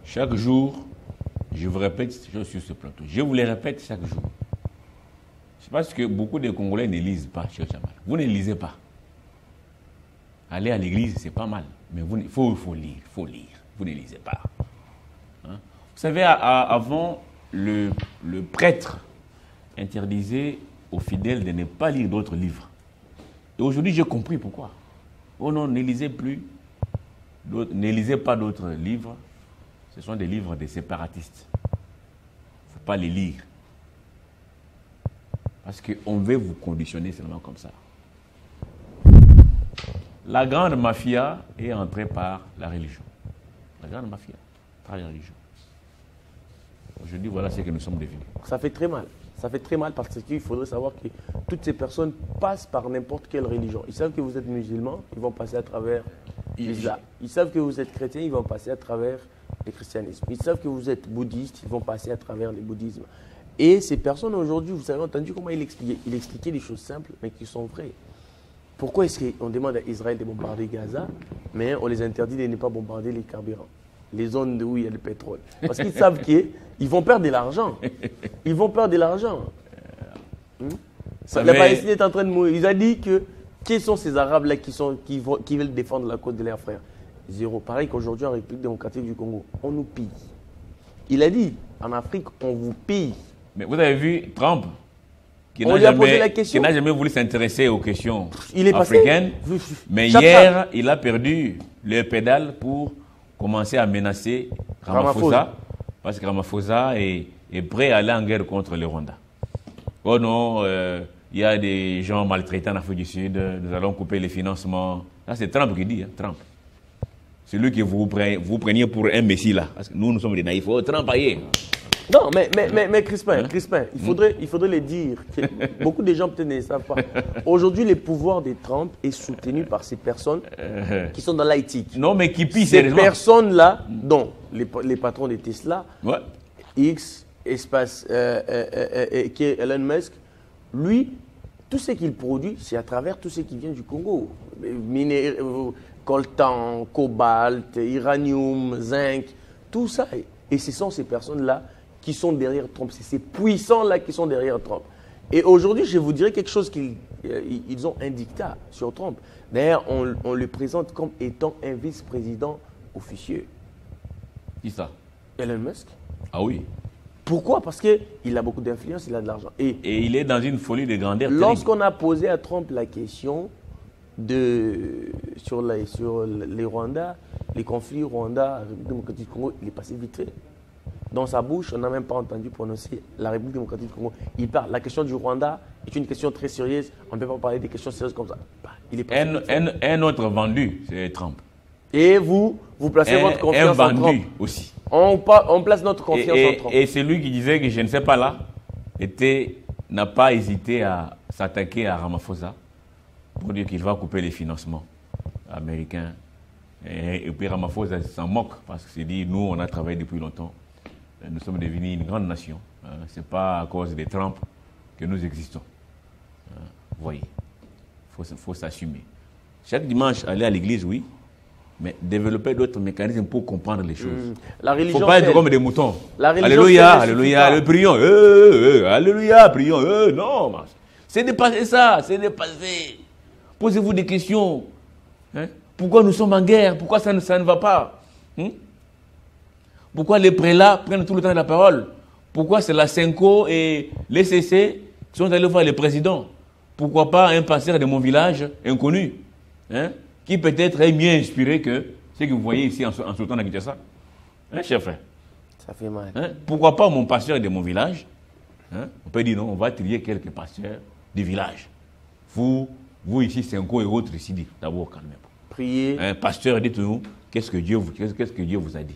chaque jour, je vous répète ces choses sur ce plateau. Je vous les répète chaque jour. C'est parce que beaucoup de Congolais ne lisent pas, cher Chamal. Vous ne lisez pas. Aller à l'église, c'est pas mal. Mais il faut lire, Vous ne lisez pas. Hein? Vous savez, avant, le prêtre interdisait aux fidèles de ne pas lire d'autres livres. Et aujourd'hui, j'ai compris pourquoi. Oh non, ne lisez plus. Ne lisez pas d'autres livres. Ce sont des livres des séparatistes. Il ne faut pas les lire. Parce qu'on veut vous conditionner seulement comme ça. La grande mafia est entrée par la religion. La grande mafia, par la religion. Aujourd'hui, voilà ce que nous sommes devenus. Ça fait très mal. Ça fait très mal parce qu'il faudrait savoir que toutes ces personnes passent par n'importe quelle religion. Ils savent que vous êtes musulman, ils vont passer à travers l'islam. Ils savent que vous êtes chrétien, ils vont passer à travers le christianisme. Ils savent que vous êtes bouddhiste, ils vont passer à travers le bouddhisme. Et ces personnes aujourd'hui, vous avez entendu comment il expliquait. Il expliquait des choses simples, mais qui sont vraies. Pourquoi est-ce qu'on demande à Israël de bombarder Gaza, mais on les interdit de ne pas bombarder les carburants, les zones où il y a le pétrole? Parce qu'ils savent qu'ils vont perdre de l'argent. Ils vont perdre de l'argent. La Palestine est en train de mourir. Il a dit que quels sont ces Arabes-là qui veulent défendre la cause de leurs frères? Zéro. Pareil qu'aujourd'hui en République démocratique du Congo, on nous pille. Il a dit, en Afrique, on vous pille. Mais vous avez vu Trump on lui a posé la question. Qui n'a jamais voulu s'intéresser aux questions africaines. Mais hier, il a perdu le pédale pour commencer à menacer Ramaphosa. Parce que Ramaphosa est prêt à aller en guerre contre le Rwanda. Oh non, il y a des gens maltraités en Afrique du Sud, nous allons couper les financements. Ça, c'est Trump qui dit, hein, Trump. C'est lui que vous preniez pour un messie là. Parce que nous sommes des naïfs. Oh, Trump, aïe. Non, mais Crispin, il faudrait le dire. Beaucoup de gens peut-être ne le savent pas. Aujourd'hui, le pouvoir de Trump est soutenu par ces personnes qui sont dans l'IT. Non, mais qui pissent. Ces personnes-là, dont les patrons de Tesla, X, espace, qui est Elon Musk, lui, tout ce qu'il produit, c'est à travers tout ce qui vient du Congo. Coltan, cobalt, uranium, zinc, tout ça. Et ce sont ces personnes-là qui sont derrière Trump. C'est ces puissants-là qui sont derrière Trump. Et aujourd'hui, je vous dirais quelque chose qu'ils ont un dictat sur Trump. D'ailleurs, on le présente comme étant un vice-président officieux. Qui ça? Elon Musk. Ah oui. Pourquoi? Parce qu'il a beaucoup d'influence, il a de l'argent. Et il est dans une folie de grandeur. Lorsqu'on a posé à Trump la question sur les Rwandais, les conflits Rwanda, République démocratique du Congo, il est passé vite fait. Dans sa bouche, on n'a même pas entendu prononcer la République démocratique du Congo. Il parle. La question du Rwanda est une question très sérieuse. On ne peut pas parler des questions sérieuses comme ça. Il est passé un autre vendu, c'est Trump. Et vous placez votre confiance en Trump. Un vendu aussi. On place notre confiance en Trump. Et c'est lui qui disait que je ne sais pas là, n'a pas hésité à s'attaquer à Ramaphosa pour dire qu'il va couper les financements américains. Et puis Ramaphosa s'en moque parce qu'il dit, nous on a travaillé depuis longtemps, nous sommes devenus une grande nation. Ce n'est pas à cause de Trump que nous existons. Vous voyez, il faut s'assumer. Chaque dimanche, aller à l'église, oui, mais développer d'autres mécanismes pour comprendre les choses. Il ne faut pas être comme des moutons. Alléluia, alléluia, prions. Alléluia, prions. Non, c'est dépassé ça, c'est dépassé. Posez-vous des questions. Pourquoi nous sommes en guerre? Pourquoi ça ne va pas? Pourquoi les prélats prennent tout le temps de la parole? Pourquoi c'est la Senko et les CC qui sont allés voir le président? Pourquoi pas un pasteur de mon village inconnu, qui peut-être est mieux inspiré que ce que vous voyez ici en Sultan à Kinshasa? Cher frère. Ça fait mal. Pourquoi pas mon pasteur de mon village? On peut dire non, on va trier quelques pasteurs du village. Vous ici, Senko et autres ici, d'abord quand même. Priez. Pasteur, dites-nous, qu'est-ce que Dieu vous a dit?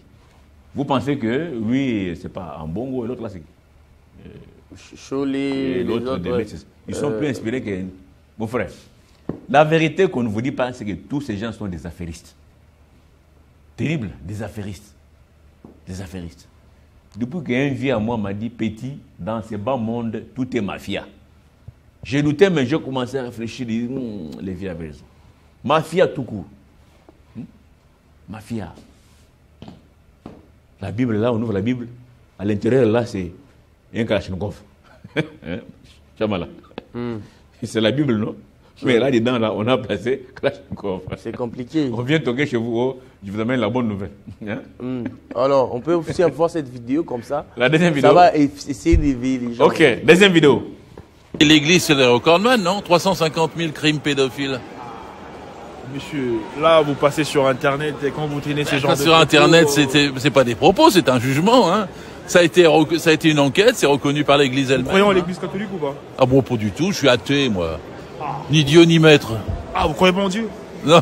Vous pensez que lui, c'est pas en Bongo et l'autre là, c'est. Cholet, l'autre, ils sont plus inspirés que. Mon frère, la vérité qu'on ne vous dit pas, c'est que tous ces gens sont des affairistes. Terrible, des affairistes. Des affairistes. Depuis qu'un vieux à moi m'a dit, petit, dans ce bas monde, tout est mafia. J'ai douté, mais j'ai commencé à réfléchir, les vieux avaient raison. Mafia tout court. Mafia. La Bible, là, on ouvre la Bible. À l'intérieur, là, c'est un Kalachnikov. Chamala. C'est la Bible, non? Mais là, dedans, là, on a placé Kalachnikov. C'est compliqué. On vient toquer chez vous, je vous amène la bonne nouvelle. Alors, on peut aussi voir cette vidéo comme ça. La deuxième vidéo. Ça va essayer d'éveiller les gens. Ok, deuxième vidéo. L'église, c'est des recordman, non? 350 000 crimes pédophiles. Monsieur, là, vous passez sur Internet et quand vous traînez ces gens de... Sur Internet, c'est pas des propos, c'est un jugement. Hein. Ça a été une enquête, c'est reconnu par l'Église elle-même. Vous croyez en l'Église catholique ou pas? Ah bon, pas du tout, je suis athée, moi. Ni Dieu, ni maître. Ah, vous croyez pas en Dieu? Non.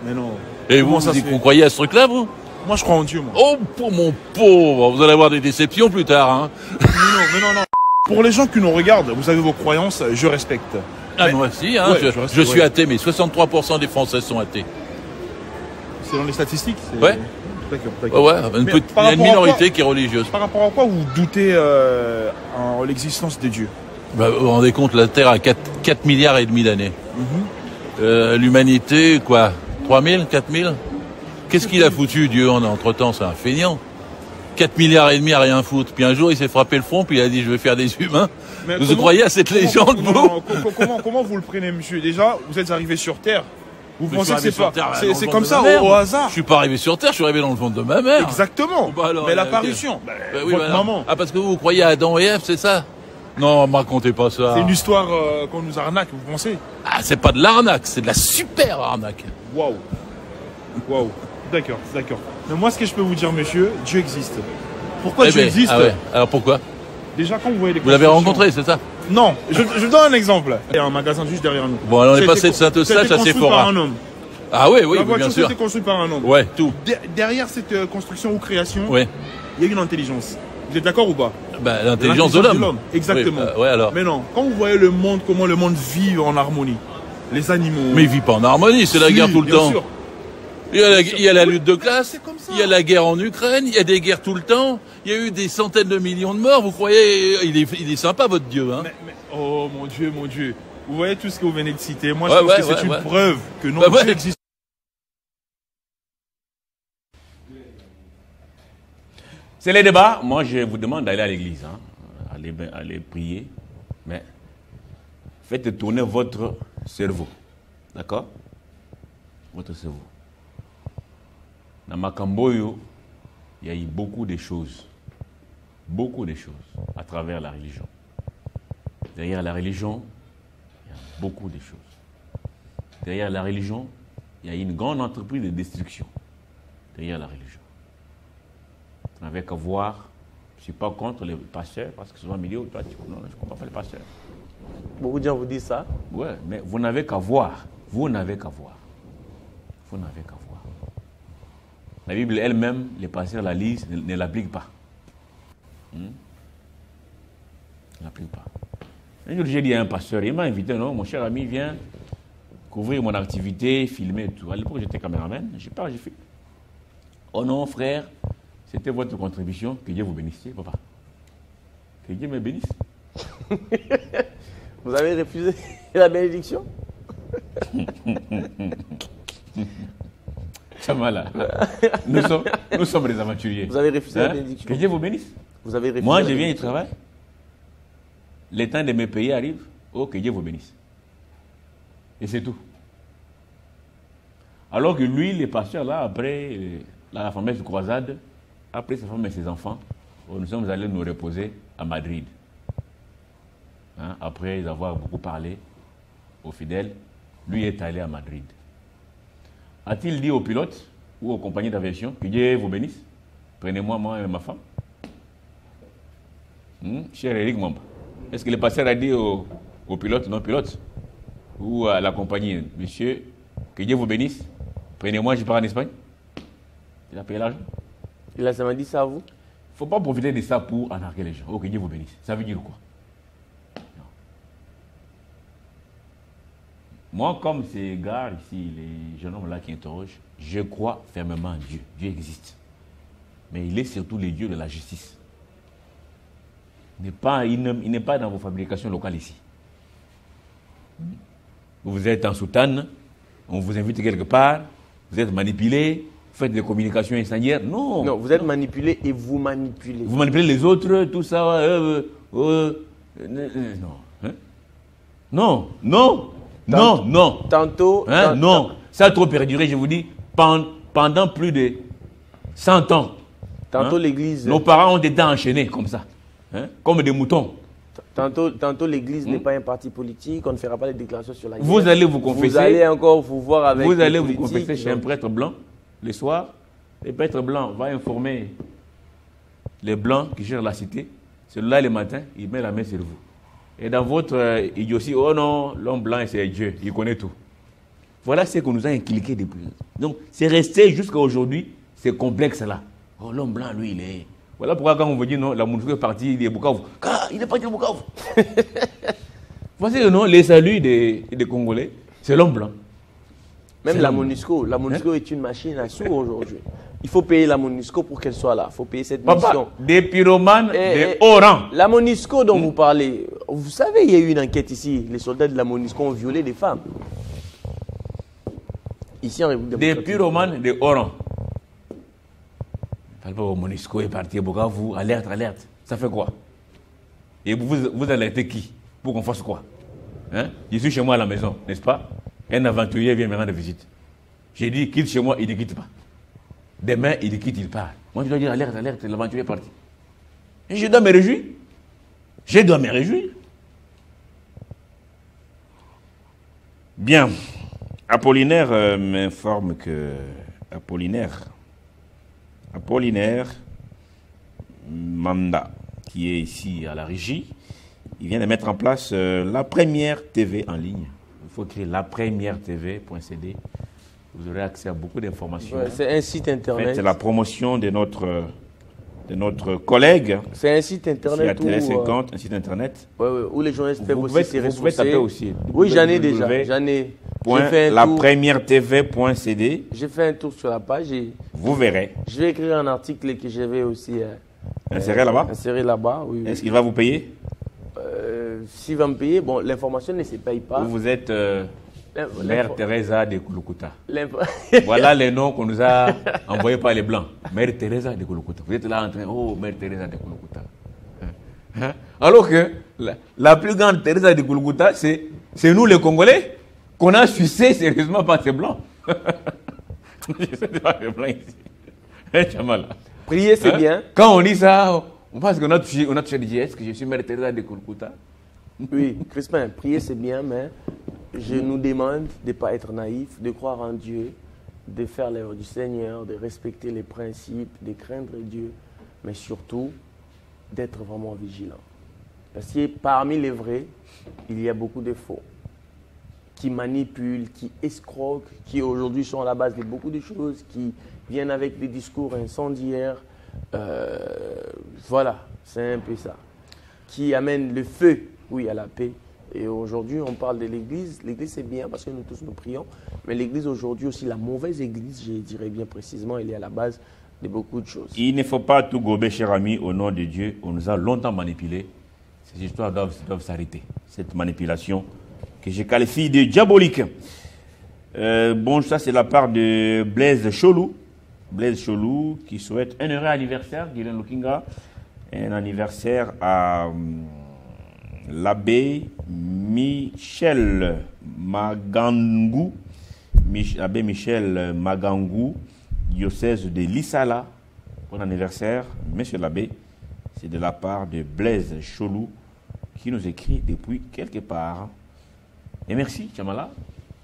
Mais non. Et vous croyez à ce truc-là, vous? Moi, je crois en Dieu, moi. Oh, pour mon pauvre, vous allez avoir des déceptions plus tard, hein. Mais non. Pour les gens qui nous regardent, vous avez vos croyances, je respecte. Ah, Mais- moi aussi, hein, Ouais, je suis athée, mais 63% des Français sont athées. C'est dans les statistiques Ouais. D'accord. Ouais, Mais il y a une par rapport à minorité quoi- qui est religieuse. Par rapport à quoi vous doutez en l'existence de Dieu? Bah, vous vous rendez compte, la Terre a 4 milliards et demi d'années. Mhm. L'humanité, quoi 3000, 4000? Qu'est-ce qu'il a foutu, Dieu, entre-temps? C'est un feignant. 4 milliards et demi à rien foutre. Puis un jour, il s'est frappé le front, puis il a dit, je vais faire des humains. Mais Vous comment- croyez à cette légende, vous? Comment vous le prenez, monsieur? Déjà, vous êtes arrivé sur Terre. Vous Mais pensez je que suis c'est arrivé pas, sur Terre, dans c'est le comme ventre ça, de ma mère, au moi. hasard? Je suis pas arrivé sur Terre, je suis arrivé dans le ventre de ma mère. Exactement. Bah alors, Mais l'apparition, bah oui, votre bah, maman. Ah, parce que vous croyez à Adam et Ève, c'est ça? Non, me racontez pas ça. C'est une histoire qu'on nous arnaque, vous pensez? Ah, c'est pas de l'arnaque, c'est de la super arnaque. Waouh. Waouh. D'accord. Mais moi, ce que je peux vous dire, monsieur, Dieu existe. Pourquoi Eh Dieu ben, existe? ah ouais. Alors pourquoi? Déjà, quand vous voyez les Vous l'avez constructions- rencontré, c'est ça? Non, je vous donne un exemple. Il y a un magasin juste derrière nous. Bon, alors on est C'était passé de Saint-Eustache c'était à construit Sephora. par un homme. Ah oui, oui, La oui, voiture, bien sûr. c'était construit par un homme. Ouais, tout. Derrière cette construction ou création, Ouais. il y a une intelligence. Vous êtes d'accord ou pas? Bah, l'intelligence de l'homme. Exactement. Oui, ouais, alors. Mais non, quand vous voyez le monde, comment le monde vit en harmonie, les animaux. Mais il vit pas en harmonie, c'est la Si, guerre tout le bien temps. sûr. Il y a la lutte de classe, il y a la guerre en Ukraine, il y a des guerres tout le temps, il y a eu des centaines de millions de morts. Vous croyez, il est sympa votre Dieu, hein? Oh mon Dieu, mon Dieu. Vous voyez tout ce que vous venez de citer. Moi, Ouais, je pense ouais, que c'est ouais, une ouais. preuve que non, Bah ouais. Dieu existe. C'est les débats. Moi, je vous demande d'aller à l'église, hein. Allez prier. Mais faites tourner votre cerveau. D'accord? Votre cerveau. Dans Makamboyo, il y a eu beaucoup de choses à travers la religion. Derrière la religion, il y a beaucoup de choses. Derrière la religion, il y a une grande entreprise de destruction. Derrière la religion. On n'avait qu'à voir. Je ne suis pas contre les pasteurs, parce que souvent, milieu, toi, non, je ne comprends pas les pasteurs. Beaucoup de gens vous disent ça. Ouais, mais vous n'avez qu'à voir. Vous n'avez qu'à voir. Vous n'avez qu'à voir. La Bible elle-même, les pasteurs la lisent, ne l'appliquent pas. Ne l'appliquent pas. Un jour, j'ai dit à un pasteur, il m'a invité, non, mon cher ami, viens couvrir mon activité, filmer et tout. À l'époque, j'étais caméraman. J'ai fait. Oh non, frère, c'était votre contribution. Que Dieu vous bénisse, papa. Que Dieu me bénisse. Vous avez refusé la bénédiction? Chamala, nous sommes des aventuriers. Vous avez refusé la bénédiction? Que Dieu vous bénisse. Vous avez refusé Moi, la je viens du bénédiction. travail. Le temps de me payer arrive. Oh, que Dieu vous bénisse. Et c'est tout. Alors que lui, les pasteurs, là, après la fameuse croisade, après sa femme et ses enfants, nous sommes allés nous reposer à Madrid. Hein, après avoir beaucoup parlé aux fidèles, lui est allé à Madrid. A-t-il dit aux pilotes ou aux compagnies d'aviation que Dieu vous bénisse? Prenez-moi, moi et ma femme. Cher Eric Mamba, est-ce que le pasteur a dit aux pilotes, non pilotes, ou à la compagnie, monsieur, que Dieu vous bénisse, prenez-moi, je pars en Espagne? Il a payé l'argent. Il a seulement dit ça à vous? Il ne faut pas profiter de ça pour arnaquer les gens. Oh, que Dieu vous bénisse. Ça veut dire quoi? Non. Moi, comme ces gars ici, les jeunes hommes là qui interrogent, je crois fermement en Dieu. Dieu existe. Mais il est surtout le Dieu de la justice. Il n'est pas dans vos fabrications locales ici. Vous êtes en soutane, on vous invite quelque part, vous êtes manipulé, vous faites des communications incendiaires. Non. Non, vous êtes manipulé et vous manipulez. Vous manipulez les autres, tout ça. Non. Hein? Non, non, non, non. Tantôt. Hein? Non. Ça a trop perduré, je vous dis, pendant plus de 100 ans. Tantôt hein? l'église. Nos parents ont été enchaînés comme ça, hein? Comme des moutons. Tantôt l'église n'est pas un parti politique, on ne fera pas les déclarations sur la guerre. Vous allez vous confesser. Vous allez encore vous voir avec. Vous allez vous confesser chez un prêtre blanc le soir. Le prêtre blanc va informer les blancs qui gèrent la cité. Celui-là, le matin, il met la main sur vous. Et dans votre idiotie, oh non, l'homme blanc, c'est Dieu, il connaît tout. Voilà ce qu'on nous a inculqué depuis. Donc, c'est resté jusqu'à aujourd'hui, ces complexes-là. Oh, l'homme blanc, lui, il est. Voilà pourquoi quand on vous dit non, la MONUSCO est partie, il est Bukavu. Il est parti de Bukavu. Voici le nom, les saluts des Congolais, c'est l'homme blanc. Même la MONUSCO est une machine à sous aujourd'hui. Il faut payer la MONUSCO pour qu'elle soit là. Il faut payer cette mission. Des pyromanes, des hauts rangs. La MONUSCO dont vous parlez, vous savez, il y a eu une enquête ici. Les soldats de la MONUSCO ont violé des femmes. Ici en République démocratique. Des pyromanes, des hauts rangs. MONUSCO est parti à Bukavu, alerte, alerte. Ça fait quoi? Et vous alertez qui? Pour qu'on fasse quoi? Hein? Je suis chez moi à la maison, n'est-ce pas? Un aventurier vient me rendre visite. J'ai dit, quitte chez moi, il ne quitte pas. Demain, il quitte, il part. Moi, je dois dire, alerte, alerte, l'aventurier est parti. Et je dois me réjouir. Je dois me réjouir. Bien. Apollinaire m'informe que... Apollinaire Manda, qui est ici à la régie, il vient de mettre en place la première TV en ligne. Il faut créer la première TV.cd. Vous aurez accès à beaucoup d'informations. Ouais, c'est un site internet. C'est la promotion de notre collègue. C'est un site internet. Télé 50, un site internet. Où les journalistes peuvent aussi se ressourcer. Vous pouvez taper aussi. Oui, j'en ai déjà. La première TV.cd. J'ai fait un tour sur la page et vous verrez. Je vais écrire un article que je vais aussi insérer là-bas. Insérer là-bas, oui. Est-ce qu'il va vous payer? S'il va me payer, bon, l'information ne se paye pas. Vous êtes Mère Teresa de Kouloukuta. Voilà les noms qu'on nous a envoyés par les Blancs. Mère Teresa de Kouloukuta. Vous êtes là en train, oh, Mère Teresa de Kouloukuta. Alors que la plus grande Teresa de Kouloukuta, c'est nous les Congolais qu'on a sucé sérieusement par ces Blancs. Je sais pas les Blancs ici. Prier, c'est bien. Quand on dit ça, on pense qu'on a touché le est-ce que je suis Mère Teresa de Kouloukuta? Oui, Crispin, prier c'est bien, mais je nous demande de ne pas être naïf, de croire en Dieu, de faire l'œuvre du Seigneur, de respecter les principes, de craindre Dieu, mais surtout d'être vraiment vigilant. Parce que parmi les vrais, il y a beaucoup de faux, qui manipulent, qui escroquent, qui aujourd'hui sont à la base de beaucoup de choses, qui viennent avec des discours incendiaires. Voilà, c'est un peu ça. Qui amène le feu, oui, à la paix. Et aujourd'hui, on parle de l'Église. L'Église, c'est bien parce que nous tous, nous prions. Mais l'Église, aujourd'hui aussi, la mauvaise Église, je dirais bien précisément, elle est à la base de beaucoup de choses. Il ne faut pas tout gober, cher ami, au nom de Dieu. On nous a longtemps manipulés. Ces histoires doivent s'arrêter. Cette manipulation que je qualifie de diabolique. Bon, ça, c'est la part de Blaise Cholou. Blaise Cholou qui souhaite un heureux anniversaire, Dylan Lukinga. Un anniversaire à l'abbé Michel Magangou, abbé Michel Magangou, diocèse de Lissala. Bon anniversaire, monsieur l'abbé. C'est de la part de Blaise Cholou qui nous écrit depuis quelque part. Et merci, Chamala.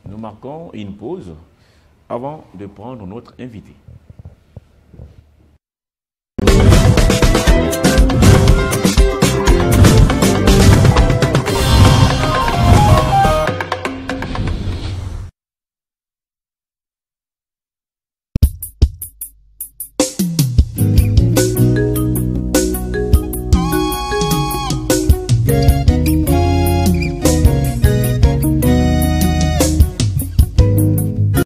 Nous marquons une pause avant de prendre notre invité.